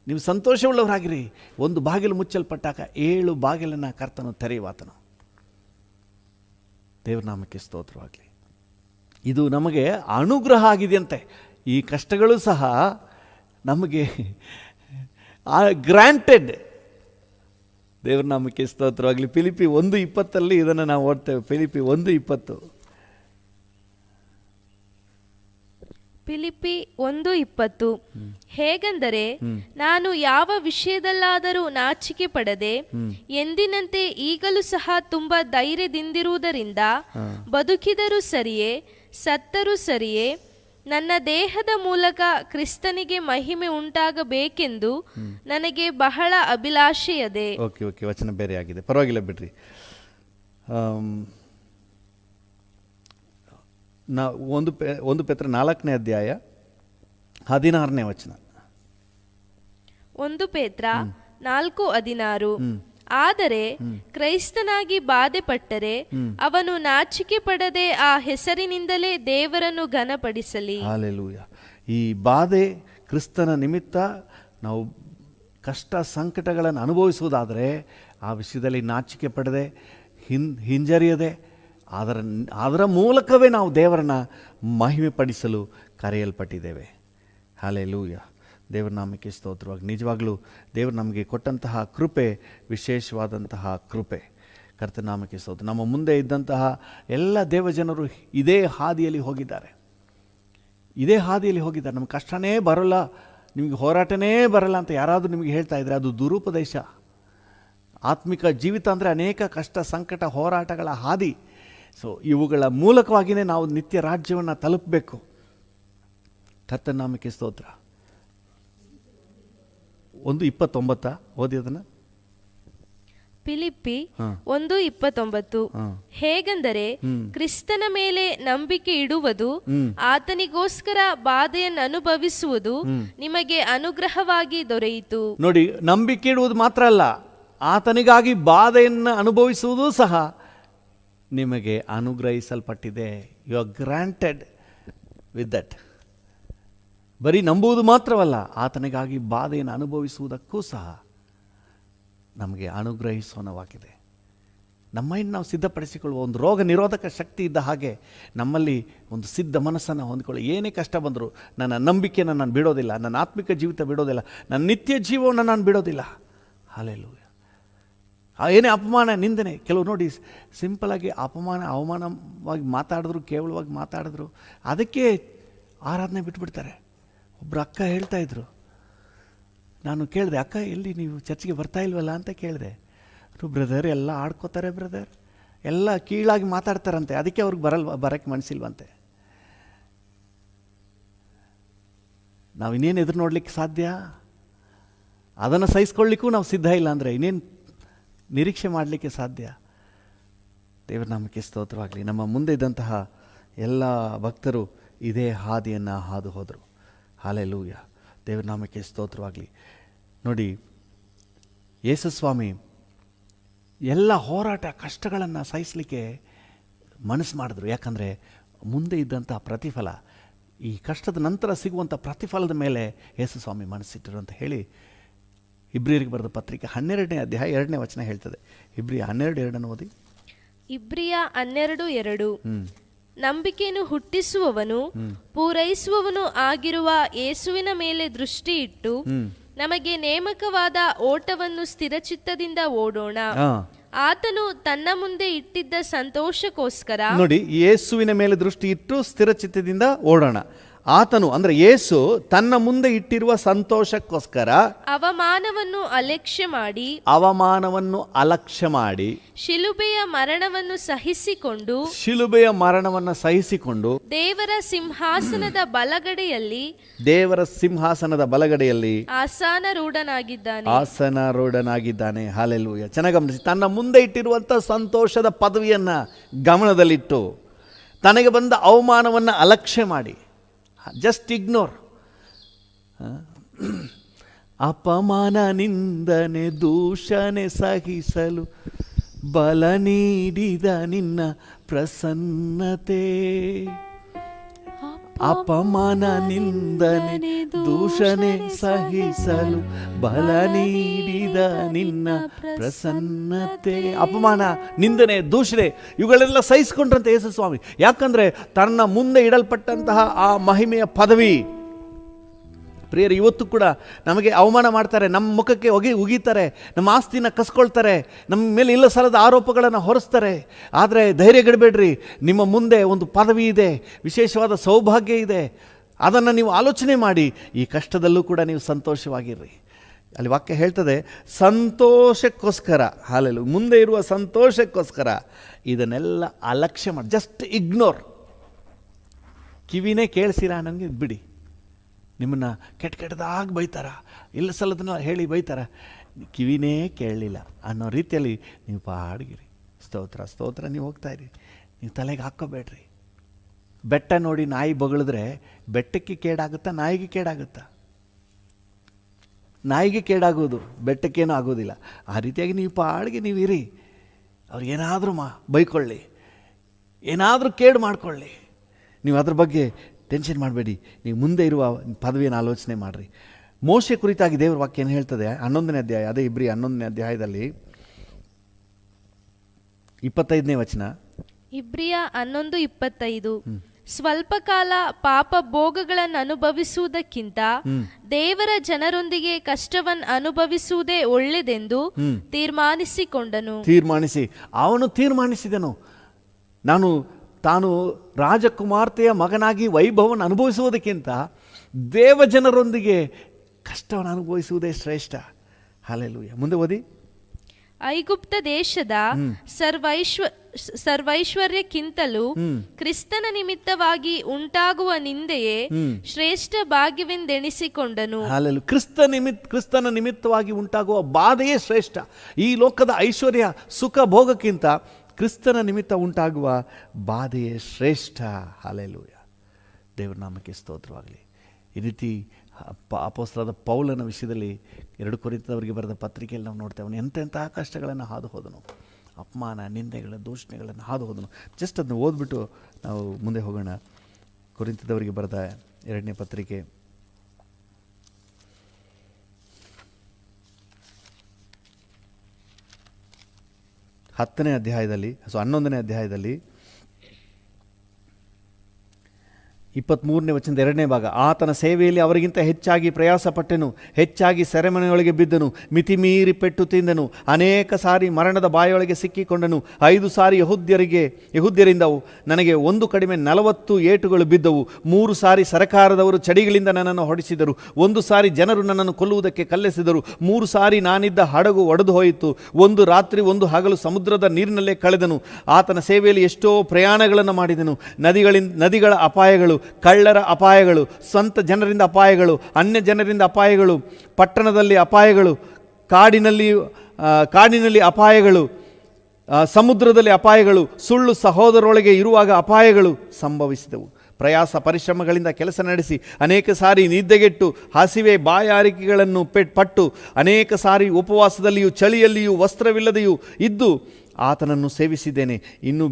ನೀವು ಸಂತೋಷವುಳ್ಳವರಾಗಿರಿ. ಒಂದು ಬಾಗಿಲು ಮುಚ್ಚಲ್ಪಟ್ಟಾಗ 7 ಬಾಗಿಲನ್ನು ಕರ್ತನು ತೆರೆಯುವಾತನು. ದೇವ್ರ ನಾಮಕ್ಕೆ ಸ್ತೋತ್ರವಾಗಲಿ. ಇದು ನಮಗೆ ಅನುಗ್ರಹ ಆಗಿದೆಯಂತೆ. ಈ ಕಷ್ಟಗಳು ಸಹ ನಮಗೆ ಗ್ರಾಂಟೆಡ್. ದೇವ್ರ ನಾಮಕ್ಕೆ ಸ್ತೋತ್ರವಾಗಲಿ. ಫಿಲಿಪ್ಪಿ 1:20 ಇದನ್ನು ನಾವು ಓದ್ತೇವೆ. ಫಿಲಿಪ್ಪಿ 1:20. ಫಿಲಿಪ್ಪಿ 1:20. ಹೇಗೆಂದರೆ, ನಾನು ಯಾವ ವಿಷಯದಲ್ಲಾದರೂ ನಾಚಿಕೆ ಪಡದೆ ಎಂದಿನಂತೆ ಈಗಲೂ ಸಹ ತುಂಬಾ ಧೈರ್ಯದಿಂದಿರುವುದರಿಂದ ಬದುಕಿದರೂ ಸರಿಯೇ ಸತ್ತರೂ ಸರಿಯೇ ನನ್ನ ದೇಹದ ಮೂಲಕ ಕ್ರಿಸ್ತನಿಗೆ ಮಹಿಮೆ ಉಂಟಾಗಬೇಕೆಂದು ನನಗೆ ಬಹಳ ಅಭಿಲಾಷೆಯದೆ. ಓಕೆ, ವಚನ ಬೇರೆ ಆಗಿದೆ, ಪರವಾಗಿಲ್ಲ ಬಿಡ್ರಿ. 1 ಪೇತ್ರ 4ನೇ ಅಧ್ಯಾಯ 16ನೇ ವಚನ. 1 ಪೇತ್ರ 4:16. ಆದರೆ ಕ್ರೈಸ್ತನಾಗಿ ಬಾಧೆ ಪಟ್ಟರೆ ಅವನು ನಾಚಿಕೆ ಪಡದೆ ಆ ಹೆಸರಿನಿಂದಲೇ ದೇವರನ್ನು ಘನಪಡಿಸಲಿ. ಹಲ್ಲೆಲೂಯಾ. ಈ ಬಾಧೆ ಕ್ರಿಸ್ತನ ನಿಮಿತ್ತ ನಾವು ಕಷ್ಟ ಸಂಕಟಗಳನ್ನು ಅನುಭವಿಸುವುದಾದರೆ ಆ ವಿಷಯದಲ್ಲಿ ನಾಚಿಕೆ ಪಡದೆ ಹಿಂಜರಿಯದೆ ಅದರ ಮೂಲಕವೇ ನಾವು ದೇವರನ್ನು ಮಹಿಮೆ ಪಡಿಸಲು ಕರೆಯಲ್ಪಟ್ಟಿದ್ದೇವೆ. ಹಲ್ಲೆಲೂಯಾ. ದೇವರ ನಾಮಕ್ಕೆ ಸ್ತೋತ್ರವಾಗಿ. ನಿಜವಾಗಲೂ ದೇವರು ನಮಗೆ ಕೊಟ್ಟಂತಹ ಕೃಪೆ ವಿಶೇಷವಾದಂತಹ ಕೃಪೆ. ಕರ್ತನ ನಾಮಕ್ಕೆ ಸ್ತೋತ್ರ. ನಮ್ಮ ಮುಂದೆ ಇದ್ದಂತಹ ಎಲ್ಲ ದೇವಜನರು ಇದೇ ಹಾದಿಯಲ್ಲಿ ಹೋಗಿದ್ದಾರೆ. ನಮಗೆ ಕಷ್ಟನೇ ಬರೋಲ್ಲ, ನಿಮಗೆ ಹೋರಾಟನೇ ಬರಲ್ಲ ಅಂತ ಯಾರಾದರೂ ನಿಮಗೆ ಹೇಳ್ತಾ ಇದ್ದರೆ ಅದು ದುರುಪದೇಶ. ಆತ್ಮಿಕ ಜೀವಿತ ಅಂದರೆ ಅನೇಕ ಕಷ್ಟ ಸಂಕಟ ಹೋರಾಟಗಳ ಹಾದಿ. ಸೊ ಇವುಗಳ ಮೂಲಕವಾಗಿಯೇ ನಾವು ನಿತ್ಯ ರಾಜ್ಯವನ್ನು ತಲುಪಬೇಕು. ಕರ್ತನ ನಾಮಕ್ಕೆ ಸ್ತೋತ್ರ. 1:29 ಓದಿ ಅದನ್ನು. ಫಿಲಿಪ್ಪಿ 1:29. ಹೇಗೆಂದರೆ ಕ್ರಿಸ್ತನ ಮೇಲೆ ನಂಬಿಕೆ ಇಡುವುದು, ಆತನಿಗೋಸ್ಕರ ಬಾಧೆಯನ್ನು ಅನುಭವಿಸುವುದು ನಿಮಗೆ ಅನುಗ್ರಹವಾಗಿ ದೊರೆಯಿತು. ನೋಡಿ, ನಂಬಿಕೆ ಇಡುವುದು ಮಾತ್ರ ಅಲ್ಲ, ಆತನಿಗಾಗಿ ಬಾಧೆಯನ್ನು ಅನುಭವಿಸುವುದು ಸಹ ನಿಮಗೆ ಅನುಗ್ರಹಿಸಲ್ಪಟ್ಟಿದೆ. You are granted with that. ಬರೀ ನಂಬುವುದು ಮಾತ್ರವಲ್ಲ, ಆತನಿಗಾಗಿ ಬಾಧೆಯನ್ನು ಅನುಭವಿಸುವುದಕ್ಕೂ ಸಹ ನಮಗೆ ಅನುಗ್ರಹಿಸೋಣವಾಗಿದೆ. ನಮ್ಮನ್ನು ನಾವು ಸಿದ್ಧಪಡಿಸಿಕೊಳ್ಳುವ ಒಂದು ರೋಗ ನಿರೋಧಕ ಶಕ್ತಿ ಇದ್ದ ಹಾಗೆ ನಮ್ಮಲ್ಲಿ ಒಂದು ಸಿದ್ಧ ಮನಸ್ಸನ್ನು ಹೊಂದಿಕೊಳ್ಳಿ. ಏನೇ ಕಷ್ಟ ಬಂದರೂ ನನ್ನ ನಂಬಿಕೆಯನ್ನು ನಾನು ಬಿಡೋದಿಲ್ಲ, ನನ್ನ ಆತ್ಮಿಕ ಜೀವಿತ ಬಿಡೋದಿಲ್ಲ, ನನ್ನ ನಿತ್ಯ ಜೀವವನ್ನು ನಾನು ಬಿಡೋದಿಲ್ಲ. ಹಲ್ಲೆಲೂಯಾ. ಏನೇ ಅಪಮಾನ, ನಿಂದನೆ, ಕೆಲವು ನೋಡಿ ಸಿಂಪಲಾಗಿ ಅವಮಾನವಾಗಿ ಮಾತಾಡಿದ್ರು, ಕೇವಲವಾಗಿ ಮಾತಾಡಿದ್ರು, ಅದಕ್ಕೆ ಆರಾಧನೆ ಬಿಟ್ಬಿಡ್ತಾರೆ. ಒಬ್ಬರು ಅಕ್ಕ ಹೇಳ್ತಾಯಿದ್ರು, ನಾನು ಕೇಳಿದೆ, ಅಕ್ಕ ಎಲ್ಲಿ ನೀವು ಚರ್ಚಿಗೆ ಬರ್ತಾ ಇಲ್ವಲ್ಲ ಅಂತ ಕೇಳಿದೆ. ಬ್ರದರ್ ಎಲ್ಲ ಆಡ್ಕೋತಾರೆ ಬ್ರದರ್, ಎಲ್ಲ ಕೀಳಾಗಿ ಮಾತಾಡ್ತಾರಂತೆ, ಅದಕ್ಕೆ ಅವ್ರಿಗೆ ಬರೋಕ್ಕೆ ಮನಸ್ಸಿಲ್ವಂತೆ. ನಾವು ಇನ್ನೇನು ಎದುರು ನೋಡಲಿಕ್ಕೆ ಸಾಧ್ಯ? ಅದನ್ನು ಸಹಿಸ್ಕೊಳ್ಳಿಕ್ಕೂ ನಾವು ಸಿದ್ಧ ಇಲ್ಲ ಅಂದರೆ ಇನ್ನೇನು ನಿರೀಕ್ಷೆ ಮಾಡಲಿಕ್ಕೆ ಸಾಧ್ಯ? ದೇವರ ನಾಮಕ್ಕೆ ಸ್ತೋತ್ರವಾಗಲಿ. ನಮ್ಮ ಮುಂದೆ ಇದ್ದಂತಹ ಎಲ್ಲ ಭಕ್ತರು ಇದೇ ಹಾದಿಯನ್ನು ಹಾದು ಹೋದರು. ಹಲ್ಲೆಲೂಯ. ದೇವರ ನಾಮಕ್ಕೆ ಸ್ತೋತ್ರವಾಗಲಿ. ನೋಡಿ, ಯೇಸುಸ್ವಾಮಿ ಎಲ್ಲ ಹೋರಾಟ ಕಷ್ಟಗಳನ್ನು ಸಹಿಸಲಿಕ್ಕೆ ಮನಸ್ಸು ಮಾಡಿದ್ರು. ಯಾಕಂದರೆ ಮುಂದೆ ಇದ್ದಂಥ ಪ್ರತಿಫಲ, ಈ ಕಷ್ಟದ ನಂತರ ಸಿಗುವಂಥ ಪ್ರತಿಫಲದ ಮೇಲೆ ಯೇಸುಸ್ವಾಮಿ ಮನಸ್ಸಿಟ್ಟರು ಅಂತ ಹೇಳಿ ಇಬ್ರಿಯರಿಗೆ ಬರೆದ ಪತ್ರಿಕೆ 12ನೇ ಅಧ್ಯಾಯ 2ನೇ ವಚನ ಹೇಳ್ತದೆ. ಇಬ್ರಿಯ 12:2 ಓದಿ. ಇಬ್ರಿಯ 12:2. ನಂಬಿಕೆಯನ್ನು ಹುಟ್ಟಿಸುವವನು ಪೂರೈಸುವವನು ಆಗಿರುವ ಯೇಸುವಿನ ಮೇಲೆ ದೃಷ್ಟಿ ಇಟ್ಟು ನಮಗೆ ನೇಮಕವಾದ ಓಟವನ್ನು ಸ್ಥಿರಚಿತ್ತದಿಂದ ಓಡೋಣ. ಆತನು ತನ್ನ ಮುಂದೆ ಇಟ್ಟಿದ್ದ ಸಂತೋಷಕ್ಕೋಸ್ಕರ, ನೋಡಿ, ಯೇಸುವಿನ ಮೇಲೆ ದೃಷ್ಟಿ ಇಟ್ಟು ಸ್ಥಿರಚಿತ್ತದಿಂದ ಓಡೋಣ. ಆತನು ಅಂದರೆ ಯೇಸು ತನ್ನ ಮುಂದೆ ಇಟ್ಟಿರುವ ಸಂತೋಷಕ್ಕೋಸ್ಕರ ಅವಮಾನವನ್ನು ಅಲಕ್ಷ್ಯ ಮಾಡಿ ಶಿಲುಬೆಯ ಮರಣವನ್ನು ಸಹಿಸಿಕೊಂಡು ದೇವರ ಸಿಂಹಾಸನದ ಬಲಗಡೆಯಲ್ಲಿ ಆಸನಾರೂಢನಾಗಿದ್ದಾನೆ. ಹಲ್ಲೆಲೂಯ. ಚೆನ್ನಾಗಿ ಗಮನಿಸಿ, ತನ್ನ ಮುಂದೆ ಇಟ್ಟಿರುವಂಥ ಸಂತೋಷದ ಪದವಿಯನ್ನು ಗಮನದಲ್ಲಿಟ್ಟು ತನಗೆ ಬಂದ ಅವಮಾನವನ್ನು ಅಲಕ್ಷ್ಯ ಮಾಡಿ, ಜಸ್ಟ್ ಇಗ್ನೋರ್. ಅಪಮಾನ, ನಿಂದನೆ, ದೂಷಣೆ ಸಹಿಸಲು ಬಲ ನೀಡಿದ ನಿನ್ನ ಪ್ರಸನ್ನತೆ. ಅಪಮಾನ, ನಿಂದನೆ, ದೂಷಣೆ ಸಹಿಸಲು ಬಲ ನೀಡಿದ ನಿನ್ನ ಪ್ರಸನ್ನತೆ. ಅಪಮಾನ, ನಿಂದನೆ, ದೂಷಣೆ ಇವುಗಳೆಲ್ಲ ಸಹಿಸಿಕೊಂಡ್ರಂತೆ ಯೇಸು ಸ್ವಾಮಿ. ಯಾಕಂದರೆ ತನ್ನ ಮುಂದೆ ಇಡಲ್ಪಟ್ಟಂತಹ ಆ ಮಹಿಮೆಯ ಪದವಿ. ಪ್ರಿಯರು, ಇವತ್ತು ಕೂಡ ನಮಗೆ ಅವಮಾನ ಮಾಡ್ತಾರೆ, ನಮ್ಮ ಮುಖಕ್ಕೆ ಉಗಿತಾರೆ, ನಮ್ಮ ಆಸ್ತಿನ ಕಸ್ಕೊಳ್ತಾರೆ, ನಮ್ಮ ಮೇಲೆ ಇಲ್ಲ ಸಲ್ಲದ ಆರೋಪಗಳನ್ನು ಹೊರಿಸ್ತಾರೆ. ಆದರೆ ಧೈರ್ಯಗೆಡಬೇಡ್ರಿ, ನಿಮ್ಮ ಮುಂದೆ ಒಂದು ಪದವಿ ಇದೆ, ವಿಶೇಷವಾದ ಸೌಭಾಗ್ಯ ಇದೆ. ಅದನ್ನು ನೀವು ಆಲೋಚನೆ ಮಾಡಿ ಈ ಕಷ್ಟದಲ್ಲೂ ಕೂಡ ನೀವು ಸಂತೋಷವಾಗಿರ್ರಿ. ಅಲ್ಲಿ ವಾಕ್ಯ ಹೇಳ್ತದೆ, ಸಂತೋಷಕ್ಕೋಸ್ಕರ, ಹಾಲೆಲು ಮುಂದೆ ಇರುವ ಸಂತೋಷಕ್ಕೋಸ್ಕರ ಇದನ್ನೆಲ್ಲ ಅಲಕ್ಷ್ಯ ಮಾಡಿ, ಜಸ್ಟ್ ಇಗ್ನೋರ್. ಕಿವಿನೇ ಕೇಳಿಸಿರ ನನಗೆ ಬಿಡಿ. ನಿಮ್ಮನ್ನು ಕೆಟ್ಟದಾಗಿ ಬೈತಾರ, ಇಲ್ಲ ಸಲ್ಲದನ್ನ ಹೇಳಿ ಬೈತಾರ, ಕಿವಿನೇ ಕೇಳಲಿಲ್ಲ ಅನ್ನೋ ರೀತಿಯಲ್ಲಿ ನೀವು ಪಾಡಿಗಿರಿ. ಸ್ತೋತ್ರ ಸ್ತೋತ್ರ, ನೀವು ಹೋಗ್ತಾಯಿರಿ. ನೀವು ತಲೆಗೆ ಹಾಕ್ಕೋಬೇಡ್ರಿ. ಬೆಟ್ಟ ನೋಡಿ ನಾಯಿ ಬಗಳಿದ್ರೆ ಬೆಟ್ಟಕ್ಕೆ ಕೇಡಾಗುತ್ತಾ, ನಾಯಿಗೆ ಕೇಡಾಗುತ್ತಾ? ನಾಯಿಗೆ ಕೇಡಾಗೋದು, ಬೆಟ್ಟಕ್ಕೇನೂ ಆಗೋದಿಲ್ಲ. ಆ ರೀತಿಯಾಗಿ ನೀವು ಪಾಡಿಗೆ ನೀವು ಇರಿ. ಅವ್ರಿಗೇನಾದರೂ ಬೈಕೊಳ್ಳಿ, ಏನಾದರೂ ಕೇಡು ಮಾಡಿಕೊಳ್ಳಿ, ನೀವು ಅದ್ರ ಬಗ್ಗೆ ಟೆನ್ಷನ್ ಮಾಡಬೇಡಿ. ನೀವು ಮುಂದೆ ಇರುವ ಪದವಿಯನ್ನು ಆಲೋಚನೆ ಮಾಡಿರಿ. ಮೋಶೆ ಕುರಿತಾಗಿ ದೇವರ ವಾಕ್ಯ ಏನು ಹೇಳ್ತದೆ? 11ನೇ ಅಧ್ಯಾಯ, ಅದೇ ಇಬ್ರಿ 11ನೇ ಅಧ್ಯಾಯದಲ್ಲಿ 25ನೇ ವಚನ. ಇಬ್ರಿಯ 11:25. ಸ್ವಲ್ಪ ಕಾಲ ಪಾಪ ಭೋಗಗಳನ್ನು ಅನುಭವಿಸುವುದಕ್ಕಿಂತ ದೇವರ ಜನರೊಂದಿಗೆ ಕಷ್ಟವನ್ನು ಅನುಭವಿಸುವುದೇ ಒಳ್ಳೆಯದೆಂದು ಅವನು ತೀರ್ಮಾನಿಸಿದನು. ತಾನು ರಾಜಕುಮಾರ್ತೆಯ ಮಗನಾಗಿ ವೈಭವವನ್ನು ಅನುಭವಿಸುವುದಕ್ಕಿಂತ ದೇವಜನರೊಂದಿಗೆ ಕಷ್ಟವನ್ನು ಅನುಭವಿಸುವುದೇ ಶ್ರೇಷ್ಠ. ಹಲ್ಲೆಲೂಯಾ. ಮುಂದೆ ಓದಿ. ಐಗುಪ್ತ ದೇಶದ ಸರ್ವೈಶ್ವರ್ಯಕ್ಕಿಂತಲೂ ಕ್ರಿಸ್ತನ ನಿಮಿತ್ತವಾಗಿ ಉಂಟಾಗುವ ನಿಂದೆಯೇ ಶ್ರೇಷ್ಠ ಭಾಗ್ಯವೆಂದೆಣಿಸಿಕೊಂಡನು. ಹಾಲೆಲೂಯ. ಕ್ರಿಸ್ತನ ನಿಮಿತ್ತವಾಗಿ ಉಂಟಾಗುವ ಬಾಧೆಯೇ ಶ್ರೇಷ್ಠ. ಈ ಲೋಕದ ಐಶ್ವರ್ಯ ಸುಖ ಭೋಗಕ್ಕಿಂತ ಕ್ರಿಸ್ತನ ನಿಮಿತ್ತ ಉಂಟಾಗುವ ಬಾಧೆಯೇ ಶ್ರೇಷ್ಠ. ಹಾಲೆಲೂಯ. ದೇವರ ನಾಮಕ್ಕೆ ಸ್ತೋತ್ರವಾಗಲಿ. ಈ ರೀತಿ ಅಪೊಸ್ತಲರಾದ ಪೌಲನ ವಿಷಯದಲ್ಲಿ 2 ಕೊರಿಂಥದವರಿಗೆ ಬರೆದ ಪತ್ರಿಕೆಯಲ್ಲಿ ನಾವು ನೋಡ್ತೇವೆ. ಅವನು ಎಂತೆಂತಹ ಕಷ್ಟಗಳನ್ನು ಹಾದು ಹೋದನು, ಅಪಮಾನ, ನಿಂದೆಗಳ, ದೂಷಣೆಗಳನ್ನು ಹಾದು ಹೋದನು. ಜಸ್ಟ್ ಅದನ್ನು ಓದ್ಬಿಟ್ಟು ನಾವು ಮುಂದೆ ಹೋಗೋಣ. ಕೊರಿಂಥದವರಿಗೆ ಬರೆದ 2ನೇ ಪತ್ರಿಕೆ 10ನೇ ಅಧ್ಯಾಯದಲ್ಲಿ 11ನೇ ಅಧ್ಯಾಯದಲ್ಲಿ 23ನೇ ವಚನದ 2ನೇ ಭಾಗ. ಆತನ ಸೇವೆಯಲ್ಲಿ ಅವರಿಗಿಂತ ಹೆಚ್ಚಾಗಿ ಪ್ರಯಾಸಪಟ್ಟೆನು, ಹೆಚ್ಚಾಗಿ ಸೆರೆಮನೆಯೊಳಗೆ ಬಿದ್ದನು, ಮಿತಿಮೀರಿ ಪೆಟ್ಟು ತಿಂದನು, ಅನೇಕ ಸಾರಿ ಮರಣದ ಬಾಯೊಳಗೆ ಸಿಕ್ಕಿಕೊಂಡನು. 5 ಸಾರಿ ಯಹೂದ್ಯರಿಂದ ನನಗೆ 1 ಕಡಿಮೆ 40 ಏಟುಗಳು ಬಿದ್ದವು. 3 ಸಾರಿ ಸರಕಾರದವರು ಚಡಿಗಳಿಂದ ನನ್ನನ್ನು ಹೊಡೆಸಿದರು. 1 ಸಾರಿ ಜನರು ನನ್ನನ್ನು ಕೊಲ್ಲುವುದಕ್ಕೆ ಕಲ್ಲೆಸೆದರು. 3 ಸಾರಿ ನಾನಿದ್ದ ಹಡಗು ಒಡೆದು ಹೋಯಿತು. 1 ರಾತ್ರಿ 1 ಹಗಲು ಸಮುದ್ರದ ನೀರಿನಲ್ಲೇ ಕಳೆದನು. ಆತನ ಸೇವೆಯಲ್ಲಿ ಎಷ್ಟೋ ಪ್ರಯಾಣಗಳನ್ನು ಮಾಡಿದನು. ನದಿಗಳ ಅಪಾಯಗಳು, ಕಳ್ಳರ ಅಪಾಯಗಳು, ಸ್ವಂತ ಜನರಿಂದ ಅಪಾಯಗಳು, ಅನ್ಯ ಜನರಿಂದ ಅಪಾಯಗಳು, ಪಟ್ಟಣದಲ್ಲಿ ಅಪಾಯಗಳು, ಕಾಡಿನಲ್ಲಿ ಅಪಾಯಗಳು, ಸಮುದ್ರದಲ್ಲಿ ಅಪಾಯಗಳು, ಸುಳ್ಳು ಸಹೋದರರೊಳಗೆ ಇರುವಾಗ ಅಪಾಯಗಳು ಸಂಭವಿಸಿದವು. ಪ್ರಯಾಸ ಪರಿಶ್ರಮಗಳಿಂದ ಕೆಲಸ ನಡೆಸಿ ಅನೇಕ ಸಾರಿ ನಿದ್ದೆಗೆಟ್ಟು ಹಸಿವೆ ಬಾಯಾರಿಕೆಗಳನ್ನು ಪಟ್ಟು ಅನೇಕ ಸಾರಿ ಉಪವಾಸದಲ್ಲಿಯೂ ಚಳಿಯಲ್ಲಿಯೂ ವಸ್ತ್ರವಿಲ್ಲದೆಯೂ ಇದ್ದು ಆತನನ್ನು ಸೇವಿಸಿದ್ದೇನೆ. ಇನ್ನೂ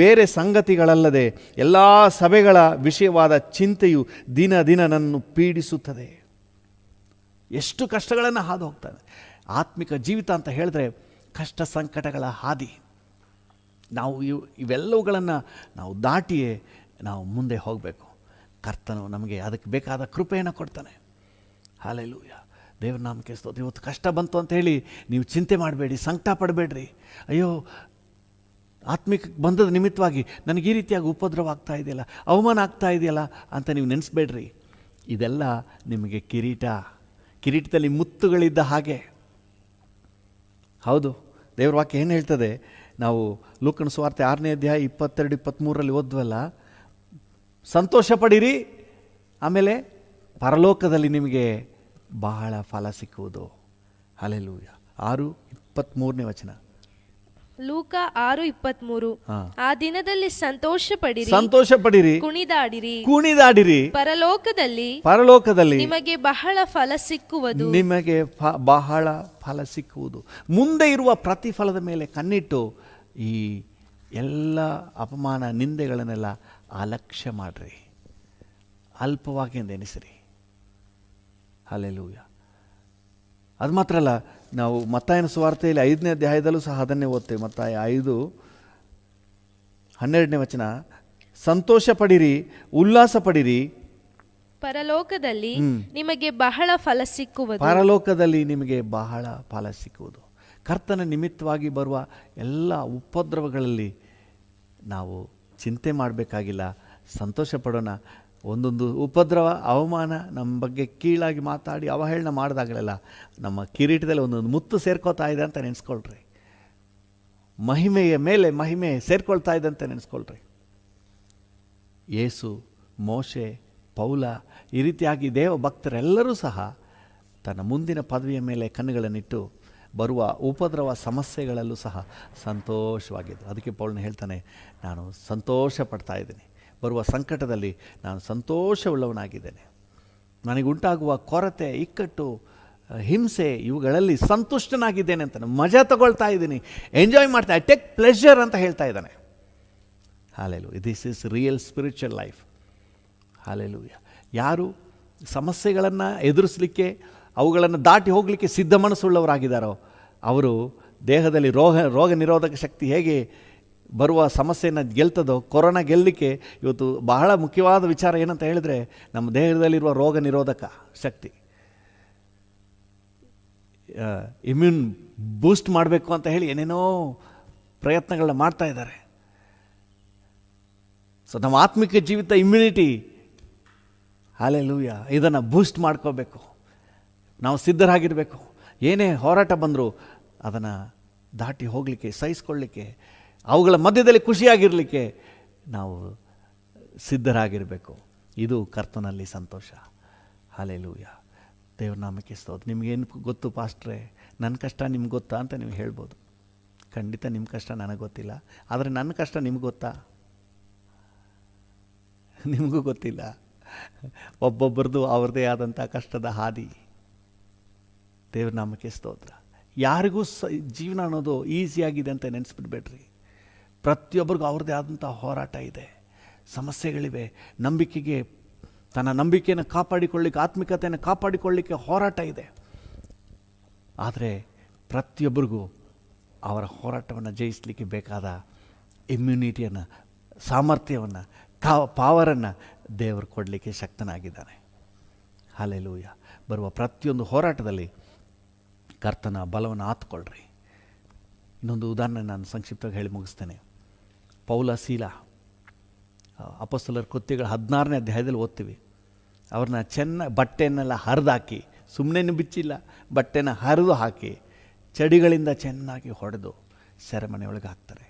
ಬೇರೆ ಸಂಗತಿಗಳಲ್ಲದೆ ಎಲ್ಲ ಸಭೆಗಳ ವಿಷಯವಾದ ಚಿಂತೆಯು ದಿನ ನನ್ನನ್ನು ಪೀಡಿಸುತ್ತದೆ. ಎಷ್ಟು ಕಷ್ಟಗಳನ್ನು ಹಾದು ಹೋಗ್ತಾನೆ. ಆತ್ಮಿಕ ಜೀವಿತ ಅಂತ ಹೇಳಿದ್ರೆ ಕಷ್ಟ ಸಂಕಟಗಳ ಹಾದಿ. ನಾವು ಇವೆಲ್ಲವುಗಳನ್ನು ನಾವು ದಾಟಿಯೇ ನಾವು ಮುಂದೆ ಹೋಗಬೇಕು. ಕರ್ತನು ನಮಗೆ ಅದಕ್ಕೆ ಬೇಕಾದ ಕೃಪೆಯನ್ನು ಕೊಡ್ತಾನೆ. ಹಾಲೆಲೂಯ. ದೇವ್ರ ನಾಮಕ್ಕೆ ಸ್ತೋತ್ರ. ಇವತ್ತು ಕಷ್ಟ ಬಂತು ಅಂತ ಹೇಳಿ ನೀವು ಚಿಂತೆ ಮಾಡಬೇಡಿ, ಸಂಕಟ ಪಡಬೇಡ್ರಿ. ಅಯ್ಯೋ, ಆತ್ಮಿಕ ಬಂಧದ ನಿಮಿತ್ತವಾಗಿ ನನಗೆ ಈ ರೀತಿಯಾಗಿ ಉಪದ್ರವ ಆಗ್ತಾ ಇದೆಯಲ್ಲ, ಅವಮಾನ ಆಗ್ತಾ ಇದೆಯಲ್ಲ ಅಂತ ನೀವು ನೆನೆಸ್ಬೇಡ್ರಿ. ಇದೆಲ್ಲ ನಿಮಗೆ ಕಿರೀಟದಲ್ಲಿ ಮುತ್ತುಗಳಿದ್ದ ಹಾಗೆ. ಹೌದು, ದೇವ್ರ ವಾಕ್ಯ ಏನು ಹೇಳ್ತದೆ? ನಾವು ಲೂಕನ ಸುವಾರ್ತೆ 6ನೇ ಅಧ್ಯಾಯ 22-23 ಓದ್ವಲ್ಲ, ಸಂತೋಷ ಪಡಿರಿ, ಆಮೇಲೆ ಪರಲೋಕದಲ್ಲಿ ನಿಮಗೆ ಬಹಳ ಫಲ ಸಿಕ್ಕುವುದು. ಹಲ್ಲೆಲೂಯ. 6:23 ವಚನ. ಲೂಕ 6:23. ಆ ದಿನದಲ್ಲಿ ಸಂತೋಷ ಪಡಿರಿ, ಕುಣಿದಾಡಿರಿ, ಪರಲೋಕದಲ್ಲಿ ನಿಮಗೆ ಬಹಳ ಫಲ ಸಿಕ್ಕುವುದು. ಮುಂದೆ ಇರುವ ಪ್ರತಿಫಲದ ಮೇಲೆ ಕಣ್ಣಿಟ್ಟು ಈ ಎಲ್ಲ ಅಪಮಾನ ನಿಂದೆಗಳನ್ನೆಲ್ಲ ಅಲಕ್ಷ್ಯ ಮಾಡ್ರಿ, ಅಲ್ಪವಾಗಿ ಎಂದೆನಿಸಿರಿ. ಹಲ್ಲೆಲೂಯ. ಅದು ಮಾತ್ರ ಅಲ್ಲ, ನಾವು ಮತ್ತಾಯನ ಸುವಾರ್ತೆಯಲ್ಲಿ 5ನೇ ಅಧ್ಯಾಯದಲ್ಲೂ ಸಹ ಅದನ್ನೇ ಓದ್ತೇವೆ. ಮತ್ತಾಯ 5:12 ವಚನ. ಸಂತೋಷ ಪಡಿರಿ, ಉಲ್ಲಾಸ ಪಡಿರಿ, ಪರಲೋಕದಲ್ಲಿ ನಿಮಗೆ ಬಹಳ ಫಲ ಸಿಕ್ಕುವುದು. ಕರ್ತನ ನಿಮಿತ್ತವಾಗಿ ಬರುವ ಎಲ್ಲ ಉಪದ್ರವಗಳಲ್ಲಿ ನಾವು ಚಿಂತೆ ಮಾಡಬೇಕಾಗಿಲ್ಲ, ಸಂತೋಷ ಪಡೋಣ. ಒಂದೊಂದು ಉಪದ್ರವ, ಅವಮಾನ, ನಮ್ಮ ಬಗ್ಗೆ ಕೀಳಾಗಿ ಮಾತಾಡಿ ಅವಹೇಳನ ಮಾಡಿದಾಗಲೆಲ್ಲ ನಮ್ಮ ಕಿರೀಟದಲ್ಲಿ ಒಂದೊಂದು ಮುತ್ತು ಸೇರ್ಕೋತಾ ಇದೆ ಅಂತ ನೆನೆಸ್ಕೊಳ್ರಿ. ಮಹಿಮೆಯ ಮೇಲೆ ಮಹಿಮೆ ಸೇರ್ಕೊಳ್ತಾ ಇದೆ ಅಂತ ನೆನೆಸ್ಕೊಳ್ರಿ. ಯೇಸು, ಮೋಶೆ, ಪೌಲ, ಈ ರೀತಿಯಾಗಿ ದೇವ ಭಕ್ತರೆಲ್ಲರೂ ಸಹ ತನ್ನ ಮುಂದಿನ ಪದವಿಯ ಮೇಲೆ ಕಣ್ಣುಗಳನ್ನಿಟ್ಟು ಬರುವ ಉಪದ್ರವ ಸಮಸ್ಯೆಗಳಲ್ಲೂ ಸಹ ಸಂತೋಷವಾಗಿದ್ದು. ಅದಕ್ಕೆ ಪೌಲನು ಹೇಳ್ತಾನೆ, ನಾನು ಸಂತೋಷ ಪಡ್ತಾ ಇದ್ದೀನಿ, ಬರುವ ಸಂಕಟದಲ್ಲಿ ನಾನು ಸಂತೋಷವುಳ್ಳವನಾಗಿದ್ದೇನೆ. ನನಗುಂಟಾಗುವ ಕೊರತೆ, ಇಕ್ಕಟ್ಟು, ಹಿಂಸೆ ಇವುಗಳಲ್ಲಿ ಸಂತುಷ್ಟನಾಗಿದ್ದೇನೆ ಅಂತ ಮಜಾ ತಗೊಳ್ತಾ ಇದ್ದೀನಿ, ಎಂಜಾಯ್ ಮಾಡ್ತಾ, ಐ ಟೇಕ್ ಪ್ಲೆಷರ್ ಅಂತ ಹೇಳ್ತಾ ಇದ್ದಾನೆ. Hallelujah. This is real spiritual life. Hallelujah. ಯಾರು ಸಮಸ್ಯೆಗಳನ್ನು ಎದುರಿಸಲಿಕ್ಕೆ, ಅವುಗಳನ್ನು ದಾಟಿ ಹೋಗಲಿಕ್ಕೆ ಸಿದ್ಧ ಮನಸ್ಸುಳ್ಳವರಾಗಿದ್ದಾರೋ ಅವರು ದೇಹದಲ್ಲಿ ರೋಗ ನಿರೋಧಕ ಶಕ್ತಿ ಹೇಗೆ ಬರುವ ಸಮಸ್ಯೆಯನ್ನು ಗೆಲ್ತದೋ, ಕೊರೋನಾ ಗೆಲ್ಲಲಿಕ್ಕೆ ಇವತ್ತು ಬಹಳ ಮುಖ್ಯವಾದ ವಿಚಾರ ಏನಂತ ಹೇಳಿದರೆ ನಮ್ಮ ದೇಹದಲ್ಲಿರುವ ರೋಗ ನಿರೋಧಕ ಶಕ್ತಿ, ಇಮ್ಯೂನ್ ಬೂಸ್ಟ್ ಮಾಡಬೇಕು ಅಂತ ಹೇಳಿ ಏನೇನೋ ಪ್ರಯತ್ನಗಳನ್ನ ಮಾಡ್ತಾ ಇದ್ದಾರೆ. ಸೊ ನಮ್ಮ ಆತ್ಮಿಕ ಜೀವಿತ ಇಮ್ಯುನಿಟಿ, ಹಲ್ಲೆಲೂಯ, ಇದನ್ನು ಬೂಸ್ಟ್ ಮಾಡ್ಕೋಬೇಕು. ನಾವು ಸಿದ್ಧರಾಗಿರಬೇಕು. ಏನೇ ಹೋರಾಟ ಬಂದರೂ ಅದನ್ನು ದಾಟಿ ಹೋಗಲಿಕ್ಕೆ, ಸಹಿಸ್ಕೊಳ್ಳಿಕ್ಕೆ, ಅವುಗಳ ಮಧ್ಯದಲ್ಲಿ ಖುಷಿಯಾಗಿರಲಿಕ್ಕೆ ನಾವು ಸಿದ್ಧರಾಗಿರಬೇಕು. ಇದು ಕರ್ತನಲ್ಲಿ ಸಂತೋಷ. ಹಲ್ಲೆಲೂಯಾ. ದೇವ್ರ ನಾಮಕ್ಕೆ ಸ್ತೋತ್ರ. ನಿಮಗೇನು ಗೊತ್ತು ಪಾಸ್ಟ್ರೇ, ನನ್ನ ಕಷ್ಟ ನಿಮ್ಗೆ ಗೊತ್ತಾ ಅಂತ ನೀವು ಹೇಳ್ಬೋದು. ಖಂಡಿತ ನಿಮ್ಮ ಕಷ್ಟ ನನಗೆ ಗೊತ್ತಿಲ್ಲ, ಆದರೆ ನನ್ನ ಕಷ್ಟ ನಿಮ್ಗೆ ಗೊತ್ತಾ? ನಿಮಗೂ ಗೊತ್ತಿಲ್ಲ. ಒಬ್ಬೊಬ್ಬರದು ಅವ್ರದ್ದೇ ಆದಂಥ ಕಷ್ಟದ ಹಾದಿ. ದೇವ್ರ ನಾಮಕ್ಕೆ ಸ್ತೋತ್ರ. ಯಾರಿಗೂ ಜೀವನ ಅನ್ನೋದು ಈಸಿಯಾಗಿದೆ ಅಂತ ನೆನೆಸ್ಬಿಡ್ಬೇಡ್ರಿ. ಪ್ರತಿಯೊಬ್ಬರಿಗೂ ಅವ್ರದ್ದೇ ಆದಂಥ ಹೋರಾಟ ಇದೆ, ಸಮಸ್ಯೆಗಳಿವೆ. ನಂಬಿಕೆಗೆ, ತನ್ನ ನಂಬಿಕೆಯನ್ನು ಕಾಪಾಡಿಕೊಳ್ಳಿಕ್ಕೆ, ಆತ್ಮಿಕತೆಯನ್ನು ಕಾಪಾಡಿಕೊಳ್ಳಿಕ್ಕೆ ಹೋರಾಟ ಇದೆ. ಆದರೆ ಪ್ರತಿಯೊಬ್ಬರಿಗೂ ಅವರ ಹೋರಾಟವನ್ನು ಜಯಿಸಲಿಕ್ಕೆ ಬೇಕಾದ ಇಮ್ಯುನಿಟಿಯನ್ನು, ಸಾಮರ್ಥ್ಯವನ್ನು, ಪವರನ್ನು ದೇವರು ಕೊಡಲಿಕ್ಕೆ ಶಕ್ತನಾಗಿದ್ದಾನೆ. ಹಲ್ಲೆಲೂಯಾ. ಬರುವ ಪ್ರತಿಯೊಂದು ಹೋರಾಟದಲ್ಲಿ ಕರ್ತನ ಬಲವನ್ನು ಆತ್ಕೊಳ್ರಿ. ಇನ್ನೊಂದು ಉದಾಹರಣೆ ನಾನು ಸಂಕ್ಷಿಪ್ತವಾಗಿ ಹೇಳಿ ಮುಗಿಸ್ತೇನೆ. ಪೌಲ ಸೀಲ, ಅಪೊಸ್ತಲರ ಕೃತ್ಯಗಳ 16ನೇ ಅಧ್ಯಾಯದಲ್ಲಿ ಓದ್ತೀವಿ. ಅವ್ರನ್ನ ಬಟ್ಟೆಯನ್ನೆಲ್ಲ ಹರಿದಾಕಿ, ಸುಮ್ಮನೆ ಬಿಚ್ಚಿಲ್ಲ, ಬಟ್ಟೆನ ಹರಿದು ಹಾಕಿ ಚಡಿಗಳಿಂದ ಚೆನ್ನಾಗಿ ಹೊಡೆದು ಸೆರೆಮನೆಯೊಳಗೆ ಹಾಕ್ತಾರೆ.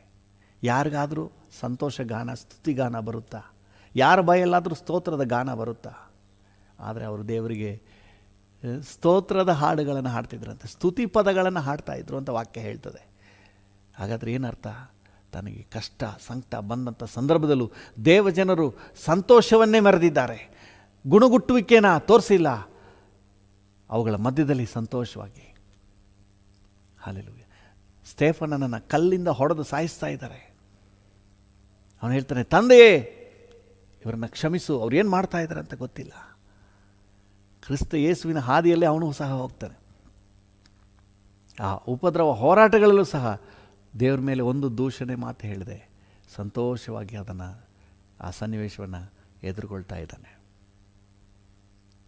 ಯಾರಿಗಾದರೂ ಸಂತೋಷ ಗಾನ, ಸ್ತುತಿ ಗಾನ ಬರುತ್ತಾ? ಯಾರ ಬಾಯಲ್ಲಾದರೂ ಸ್ತೋತ್ರದ ಗಾನ ಬರುತ್ತಾ? ಆದರೆ ಅವರು ದೇವರಿಗೆ ಸ್ತೋತ್ರದ ಹಾಡುಗಳನ್ನು ಹಾಡ್ತಿದ್ರಂತೆ, ಸ್ತುತಿ ಪದಗಳನ್ನು ಹಾಡ್ತಾಯಿದ್ರು ಅಂತ ವಾಕ್ಯ ಹೇಳ್ತದೆ. ಹಾಗಾದರೆ ಏನರ್ಥ? ತನಗೆ ಕಷ್ಟ ಸಂಕಟ ಬಂದಂಥ ಸಂದರ್ಭದಲ್ಲೂ ದೇವಜನರು ಸಂತೋಷವನ್ನೇ ಮೆರೆದಿದ್ದಾರೆ, ಗುಣಗುಟ್ಟುವಿಕೆನ ತೋರಿಸಿಲ್ಲ. ಅವುಗಳ ಮಧ್ಯದಲ್ಲಿ ಸಂತೋಷವಾಗಿ. ಹಲ್ಲೆಲೂಯಾ. ಸ್ಟೇಫನನನ್ನು ಕಲ್ಲಿಂದ ಹೊಡೆದು ಸಾಯಿಸ್ತಾ ಇದ್ದಾರೆ. ಅವನು ಹೇಳ್ತಾನೆ, ತಂದೆಯೇ ಇವರನ್ನು ಕ್ಷಮಿಸು, ಅವ್ರು ಏನು ಮಾಡ್ತಾ ಇದ್ದಾರೆ ಅಂತ ಗೊತ್ತಿಲ್ಲ. ಕ್ರಿಸ್ತ ಯೇಸುವಿನ ಹಾದಿಯಲ್ಲೇ ಅವನು ಸಹ ಹೋಗ್ತಾನೆ. ಆ ಉಪದ್ರವ ಹೋರಾಟಗಳಲ್ಲೂ ಸಹ ದೇವ್ರ ಮೇಲೆ ಒಂದು ದೂಷಣೆ ಮಾತು ಹೇಳಿದೆ, ಸಂತೋಷವಾಗಿ ಅದನ್ನು, ಆ ಸನ್ನಿವೇಶವನ್ನು ಎದುರುಗೊಳ್ತಾ ಇದ್ದಾನೆ.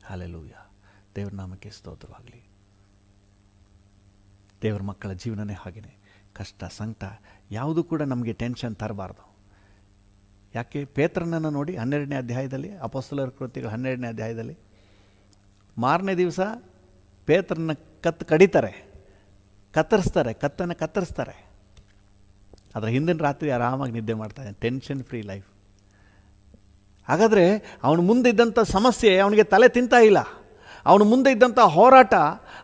ಹಲ್ಲೆಲೂಯಾ. ದೇವ್ರ ನಾಮಕ್ಕೆ ಸ್ತೋತ್ರವಾಗಲಿ. ದೇವ್ರ ಮಕ್ಕಳ ಜೀವನನೇ ಹಾಗೆಯೇ. ಕಷ್ಟ ಸಂಕಟ ಯಾವುದೂ ಕೂಡ ನಮಗೆ ಟೆನ್ಷನ್ ತರಬಾರ್ದು. ಯಾಕೆ? ಪೇತ್ರನನ್ನು ನೋಡಿ 12ನೇ ಅಧ್ಯಾಯದಲ್ಲಿ, ಅಪೊಸ್ತಲರ ಕೃತ್ಯಗಳು 12ನೇ ಅಧ್ಯಾಯದಲ್ಲಿ, ಮಾರನೇ ದಿವಸ ಪೇತ್ರನ ಕಡಿತಾರೆ, ಕತ್ತನ್ನು ಕತ್ತರಿಸ್ತಾರೆ. ಅದರ ಹಿಂದಿನ ರಾತ್ರಿ ಆರಾಮಾಗಿ ನಿದ್ದೆ ಮಾಡ್ತಾನೆ, ಟೆನ್ಷನ್ ಫ್ರೀ ಲೈಫ್. ಹಾಗಾದರೆ ಅವನ ಮುಂದೆ ಇದ್ದಂಥ ಸಮಸ್ಯೆ ಅವನಿಗೆ ತಲೆ ತಿಂತಾ ಇಲ್ಲ. ಅವನ ಮುಂದೆ ಇದ್ದಂಥ ಹೋರಾಟ,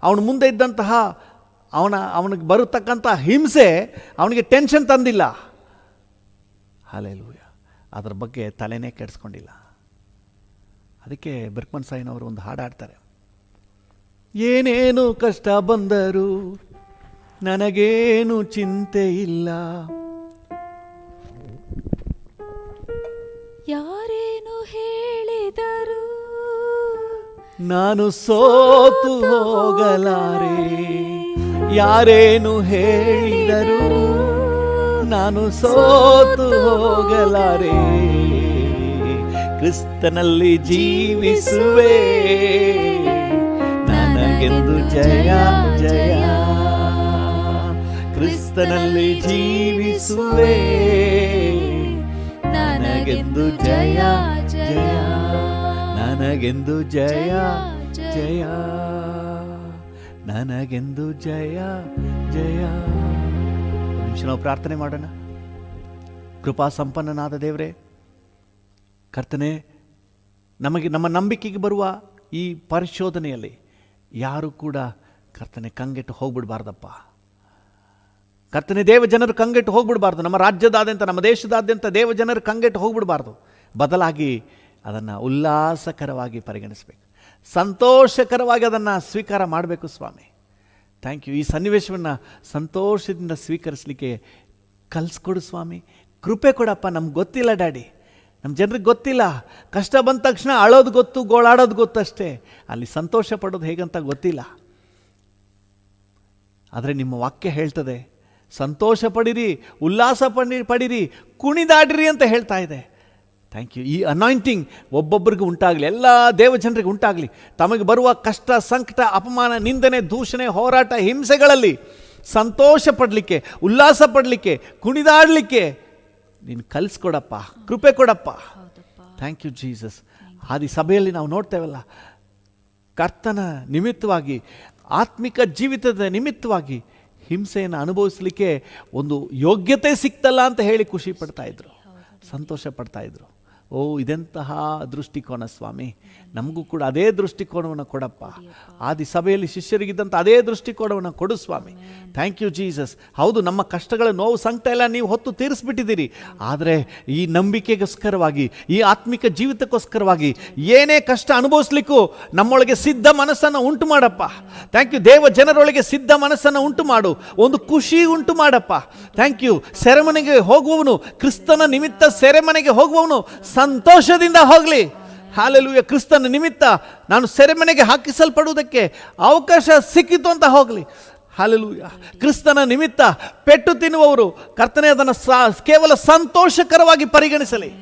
ಅವನ ಮುಂದೆ ಇದ್ದಂತಹ ಅವನಿಗೆ ಬರತಕ್ಕಂಥ ಹಿಂಸೆ ಅವನಿಗೆ ಟೆನ್ಷನ್ ತಂದಿಲ್ಲ. ಹಲ್ಲೆಲೂಯಾ. ಅದರ ಬಗ್ಗೆ ತಲೆನೇ ಕೆಡಿಸ್ಕೊಂಡಿಲ್ಲ. ಅದಕ್ಕೆ ಬರ್ಕ್ಮನ್ ಸಾಯಿನವರು ಒಂದು ಹಾಡು ಹಾಡ್ತಾರೆ, ಏನೇನು ಕಷ್ಟ ಬಂದರೂ ನನಗೇನು ಚಿಂತೆ ಇಲ್ಲ, ಯಾರೇನು ಹೇಳಿದರು ನಾನು ಸೋತು ಹೋಗಲಾರೆ, ಯಾರೇನು ಹೇಳಿದರು ನಾನು ಸೋತು ಹೋಗಲಾರೆ, ಕ್ರಿಸ್ತನಲ್ಲಿ ಜೀವಿಸುವೆ, ನನಗೆಂದು ಜಯ ಜಯ, ಕ್ರಿಸ್ತನಲ್ಲಿ ಜೀವಿಸುವೆ, ನನಗೆಂದು ಜಯ ಜಯ, ನನಗೆಂದು ಜಯ ಜಯ, ನನಗೆಂದು ಜಯ ಜಯ. ಒಂದು ನಿಮಿಷ ನಾವು ಪ್ರಾರ್ಥನೆ ಮಾಡೋಣ. ಕೃಪಾ ಸಂಪನ್ನನಾದ ದೇವರೇ, ಕರ್ತನೆ, ನಮಗೆ ನಮ್ಮ ನಂಬಿಕೆಗೆ ಬರುವ ಈ ಪರಿಶೋಧನೆಯಲ್ಲಿ ಯಾರು ಕೂಡ ಕರ್ತನೆ ಕಂಗೆಟ್ಟು ಹೋಗ್ಬಿಡ್ಬಾರ್ದಪ್ಪ. ಕರ್ತನೆ, ದೇವ ಜನರು ಕಂಗೆಟ್ಟು ಹೋಗ್ಬಿಡ್ಬಾರ್ದು. ನಮ್ಮ ರಾಜ್ಯದಾದ್ಯಂತ, ನಮ್ಮ ದೇಶದಾದ್ಯಂತ ದೇವ ಜನರು ಕಂಗೆಟ್ಟು ಹೋಗ್ಬಿಡ್ಬಾರ್ದು. ಬದಲಾಗಿ ಅದನ್ನು ಉಲ್ಲಾಸಕರವಾಗಿ ಪರಿಗಣಿಸಬೇಕು, ಸಂತೋಷಕರವಾಗಿ ಅದನ್ನು ಸ್ವೀಕಾರ ಮಾಡಬೇಕು. ಸ್ವಾಮಿ, ಥ್ಯಾಂಕ್ ಯು. ಈ ಸನ್ನಿವೇಶವನ್ನು ಸಂತೋಷದಿಂದ ಸ್ವೀಕರಿಸಲಿಕ್ಕೆ ಕಲಿಸ್ಕೊಡು ಸ್ವಾಮಿ. ಕೃಪೆ ಕೊಡಪ್ಪ. ನಮ್ಗೆ ಗೊತ್ತಿಲ್ಲ ಡ್ಯಾಡಿ, ನಮ್ಮ ಜನರಿಗೆ ಗೊತ್ತಿಲ್ಲ. ಕಷ್ಟ ಬಂದ ತಕ್ಷಣ ಅಳೋದು ಗೊತ್ತು, ಗೋಳಾಡೋದು ಗೊತ್ತಷ್ಟೇ. ಅಲ್ಲಿ ಸಂತೋಷ ಪಡೋದು ಹೇಗಂತ ಗೊತ್ತಿಲ್ಲ. ಆದರೆ ನಿಮ್ಮ ವಾಕ್ಯ ಹೇಳ್ತದೆ, ಸಂತೋಷ ಪಡಿರಿ, ಉಲ್ಲಾಸ ಪಡಿರಿ, ಕುಣಿದಾಡಿರಿ ಅಂತ ಹೇಳ್ತಾ ಇದೆ. Thank you. ಈ ಅನಾಯಿಂಟಿಂಗ್ ಒಬ್ಬೊಬ್ಬರಿಗೂ ಉಂಟಾಗಲಿ, ಎಲ್ಲ ದೇವಜನರಿಗೆ ಉಂಟಾಗಲಿ. ತಮಗೆ ಬರುವ ಕಷ್ಟ ಸಂಕಟ, ಅಪಮಾನ, ನಿಂದನೆ, ದೂಷಣೆ, ಹೋರಾಟ, ಹಿಂಸೆಗಳಲ್ಲಿ ಸಂತೋಷ ಪಡಲಿಕ್ಕೆ, ಉಲ್ಲಾಸ ಪಡಲಿಕ್ಕೆ, ಕುಣಿದಾಡಲಿಕ್ಕೆ ನೀನು ಕಲಿಸ್ಕೊಡಪ್ಪ, ಕೃಪೆ ಕೊಡಪ್ಪ. Thank you Jesus. ಆದಿ ಸಭೆಯಲ್ಲಿ ನಾವು ನೋಡ್ತೇವಲ್ಲ, ಕರ್ತನ ನಿಮಿತ್ತವಾಗಿ ಆತ್ಮಿಕ ಜೀವಿತದ ನಿಮಿತ್ತವಾಗಿ ಹಿಂಸೆಯನ್ನು ಅನುಭವಿಸಲಿಕ್ಕೆ ಒಂದು ಯೋಗ್ಯತೆ ಸಿಕ್ತಲ್ಲ ಅಂತ ಹೇಳಿ ಖುಷಿ ಪಡ್ತಾ ಇದ್ರು, ಸಂತೋಷ ಪಡ್ತಾ ಇದ್ರು. ಓ, ಇದೆಂತಹ ದೃಷ್ಟಿಕೋನ ಸ್ವಾಮಿ, ನಮಗೂ ಕೂಡ ಅದೇ ದೃಷ್ಟಿಕೋನವನ್ನು ಕೊಡಪ್ಪ. ಆದಿ ಸಭೆಯಲ್ಲಿ ಶಿಷ್ಯರಿಗಿದ್ದಂಥ ಅದೇ ದೃಷ್ಟಿಕೋನವನ್ನು ಕೊಡು ಸ್ವಾಮಿ. Thank you Jesus. ಹೌದು, ನಮ್ಮ ಕಷ್ಟಗಳ ನೋವು ಸಂಕಟ ಎಲ್ಲ ನೀವು ಹೊತ್ತು ತೀರಿಸ್ಬಿಟ್ಟಿದ್ದೀರಿ. ಆದರೆ ಈ ನಂಬಿಕೆಗೋಸ್ಕರವಾಗಿ, ಈ ಆತ್ಮಿಕ ಜೀವಿತಕ್ಕೋಸ್ಕರವಾಗಿ ಏನೇ ಕಷ್ಟ ಅನುಭವಿಸ್ಲಿಕ್ಕೂ ನಮ್ಮೊಳಗೆ ಸಿದ್ಧ ಮನಸ್ಸನ್ನು ಉಂಟು ಮಾಡಪ್ಪ. Thank you. ದೇವ ಜನರೊಳಗೆ ಸಿದ್ಧ ಮನಸ್ಸನ್ನು ಉಂಟು ಮಾಡು, ಒಂದು ಖುಷಿ ಉಂಟು ಮಾಡಪ್ಪ. Thank you. ಸೆರೆಮನೆಗೆ ಹೋಗುವವನು, ಕ್ರಿಸ್ತನ ನಿಮಿತ್ತ ಸೆರೆಮನೆಗೆ ಹೋಗುವವನು ಸಂತೋಷದಿಂದ ಹೋಗಲಿ. ಹಾಲೆಲೂಯ. ಕ್ರಿಸ್ತನ ನಿಮಿತ್ತ ನಾನು ಸೆರೆಮನೆಗೆ ಹಾಕಿಸಲ್ಪಡುವುದಕ್ಕೆ ಅವಕಾಶ ಸಿಕ್ಕಿತು ಅಂತ ಹೋಗಲಿ. ಹಾಲೆಲೂಯ. ಕ್ರಿಸ್ತನ ನಿಮಿತ್ತ ಪೆಟ್ಟು ತಿನ್ನುವವರು ಕರ್ತನೇ ಅದನ್ನು ಕೇವಲ ಸಂತೋಷಕರವಾಗಿ ಪರಿಗಣಿಸಲಿ.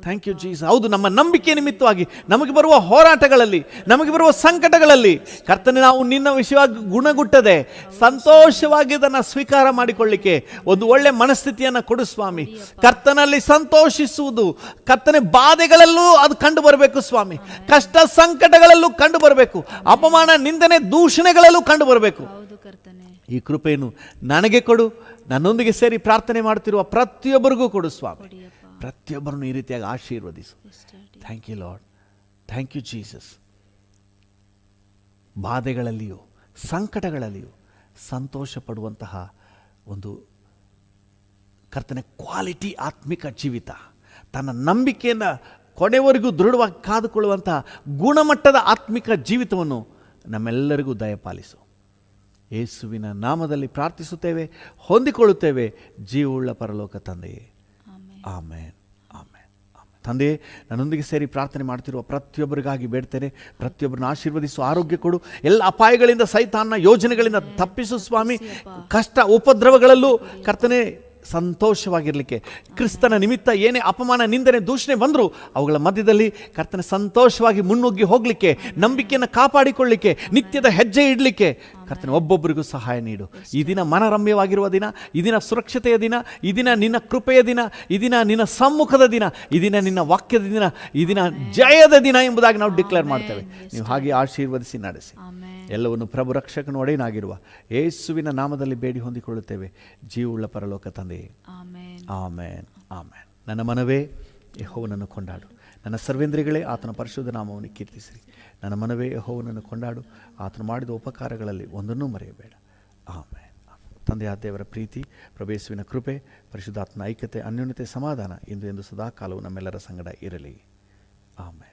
Thank you Jesus. ಹೌದು, ನಮ್ಮ ನಂಬಿಕೆ ನಿಮಿತ್ತವಾಗಿ ನಮಗೆ ಬರುವ ಹೋರಾಟಗಳಲ್ಲಿ, ನಮಗೆ ಬರುವ ಸಂಕಟಗಳಲ್ಲಿ ಕರ್ತನೆ ನಾವು ನಿನ್ನ ವಿಷಯವಾಗಿ ಗುಣಗುಟ್ಟದೆ ಸಂತೋಷವಾಗಿ ಅದನ್ನು ಸ್ವೀಕಾರ ಮಾಡಿಕೊಳ್ಳಿಕ್ಕೆ ಒಂದು ಒಳ್ಳೆ ಮನಸ್ಥಿತಿಯನ್ನು ಕೊಡು ಸ್ವಾಮಿ. ಕರ್ತನಲ್ಲಿ ಸಂತೋಷಿಸುವುದು, ಕರ್ತನೆ ಬಾಧೆಗಳಲ್ಲೂ ಅದು ಕಂಡು ಬರಬೇಕು ಸ್ವಾಮಿ. ಕಷ್ಟ ಸಂಕಟಗಳಲ್ಲೂ ಕಂಡು ಬರಬೇಕು, ಅಪಮಾನ ನಿಂದನೆ ದೂಷಣೆಗಳಲ್ಲೂ ಕಂಡು ಬರಬೇಕು. ಈ ಕೃಪೆಯನ್ನು ನನಗೆ ಕೊಡು, ನನ್ನೊಂದಿಗೆ ಸೇರಿ ಪ್ರಾರ್ಥನೆ ಮಾಡ್ತಿರುವ ಪ್ರತಿಯೊಬ್ಬರಿಗೂ ಕೊಡು ಸ್ವಾಮಿ. ಪ್ರತಿಯೊಬ್ಬರನ್ನು ಈ ರೀತಿಯಾಗಿ ಆಶೀರ್ವದಿಸು. Thank you Lord. Thank you Jesus. ಬಾಧೆಗಳಲ್ಲಿಯೂ ಸಂಕಟಗಳಲ್ಲಿಯೂ ಸಂತೋಷ ಪಡುವಂತಹ ಒಂದು ಕರ್ತನೆ ಕ್ವಾಲಿಟಿ ಆತ್ಮಿಕ ಜೀವಿತ, ತನ್ನ ನಂಬಿಕೆಯನ್ನು ಕೊನೆವರೆಗೂ ದೃಢವಾಗಿ ಕಾದುಕೊಳ್ಳುವಂತಹ ಗುಣಮಟ್ಟದ ಆತ್ಮಿಕ ಜೀವಿತವನ್ನು ನಮ್ಮೆಲ್ಲರಿಗೂ ದಯಪಾಲಿಸು. ಯೇಸುವಿನ ನಾಮದಲ್ಲಿ ಪ್ರಾರ್ಥಿಸುತ್ತೇವೆ, ಹೊಂದಿಕೊಳ್ಳುತ್ತೇವೆ, ಜೀವವುಳ್ಳ ಪರಲೋಕ ತಂದೆಯೇ. ಆಮೇನ್, ಆಮೇನ್, ಆಮೇನ್. ತಂದೆ, ನನ್ನೊಂದಿಗೆ ಸೇರಿ ಪ್ರಾರ್ಥನೆ ಮಾಡ್ತಿರುವ ಪ್ರತಿಯೊಬ್ಬರಿಗಾಗಿ ಬೇಡ್ತೇನೆ. ಪ್ರತಿಯೊಬ್ಬರನ್ನ ಆಶೀರ್ವದಿಸು, ಆರೋಗ್ಯ ಕೊಡು, ಎಲ್ಲ ಅಪಾಯಗಳಿಂದ, ಸೈತಾನ್ನ ಯೋಜನೆಗಳಿಂದ ತಪ್ಪಿಸು ಸ್ವಾಮಿ. ಕಷ್ಟ ಉಪದ್ರವಗಳಲ್ಲೂ ಕರ್ತನೆ ಸಂತೋಷವಾಗಿರಲಿಕ್ಕೆ, ಕ್ರಿಸ್ತನ ನಿಮಿತ್ತ ಏನೇ ಅಪಮಾನ ನಿಂದನೆ ದೂಷಣೆ ಬಂದರೂ ಅವುಗಳ ಮಧ್ಯದಲ್ಲಿ ಕರ್ತನೆ ಸಂತೋಷವಾಗಿ ಮುನ್ನುಗ್ಗಿ ಹೋಗಲಿಕ್ಕೆ, ನಂಬಿಕೆಯನ್ನು ಕಾಪಾಡಿಕೊಳ್ಳಲಿಕ್ಕೆ, ನಿತ್ಯದ ಹೆಜ್ಜೆ ಇಡಲಿಕ್ಕೆ ಕರ್ತನೆ ಒಬ್ಬೊಬ್ಬರಿಗೂ ಸಹಾಯ ನೀಡು. ಈ ದಿನ ಮನರಮ್ಯವಾಗಿರುವ ದಿನ, ಈ ದಿನ ಸುರಕ್ಷತೆಯ ದಿನ, ಈ ದಿನ ನಿನ್ನ ಕೃಪೆಯ ದಿನ, ಈ ದಿನ ನಿನ್ನ ಸಮ್ಮುಖದ ದಿನ, ಈ ದಿನ ನಿನ್ನ ವಾಕ್ಯದ ದಿನ, ಈ ದಿನ ಜಯದ ದಿನ ಎಂಬುದಾಗಿ ನಾವು ಡಿಕ್ಲೇರ್ ಮಾಡ್ತೇವೆ. ನೀವು ಹಾಗೆ ಆಶೀರ್ವದಿಸಿ ನಡೆಸಿ. ಎಲ್ಲವನ್ನು ಪ್ರಭು ರಕ್ಷಕನ ಒಡೆಯನಾಗಿರುವ ಯೇಸುವಿನ ನಾಮದಲ್ಲಿ ಬೇಡಿ ಹೊಂದಿಕೊಳ್ಳುತ್ತೇವೆ, ಜೀವವುಳ್ಳ ಪರಲೋಕ ತಂದೆಯೇ. ಆಮೇನ್, ಆಮೇನ್. ನನ್ನ ಮನವೇ ಯೆಹೋವನನ್ನು ಕೊಂಡಾಡು, ನನ್ನ ಸರ್ವೇಂದ್ರಿಗಳೇ ಆತನ ಪರಿಶುದ್ಧ ನಾಮವನ್ನು ಕೀರ್ತಿಸಿರಿ. ನನ್ನ ಮನವೇ ಯೆಹೋವನನ್ನು ಕೊಂಡಾಡು, ಆತನು ಮಾಡಿದ ಉಪಕಾರಗಳಲ್ಲಿ ಒಂದನ್ನೂ ಮರೆಯಬೇಡ. ಆಮೇನ್. ತಂದೆಯಾದ ದೇವರ ಪ್ರೀತಿ, ಪ್ರಭು ಯೇಸುವಿನ ಕೃಪೆ, ಪರಿಶುದ್ಧಾತ್ಮನ ಐಕ್ಯತೆ, ಅನ್ಯೋನ್ಯತೆ, ಸಮಾಧಾನ ಇಂದು ಎಂದು ಸದಾಕಾಲವು ನಮ್ಮೆಲ್ಲರ ಸಂಗಡ ಇರಲಿ. ಆಮೇನ್.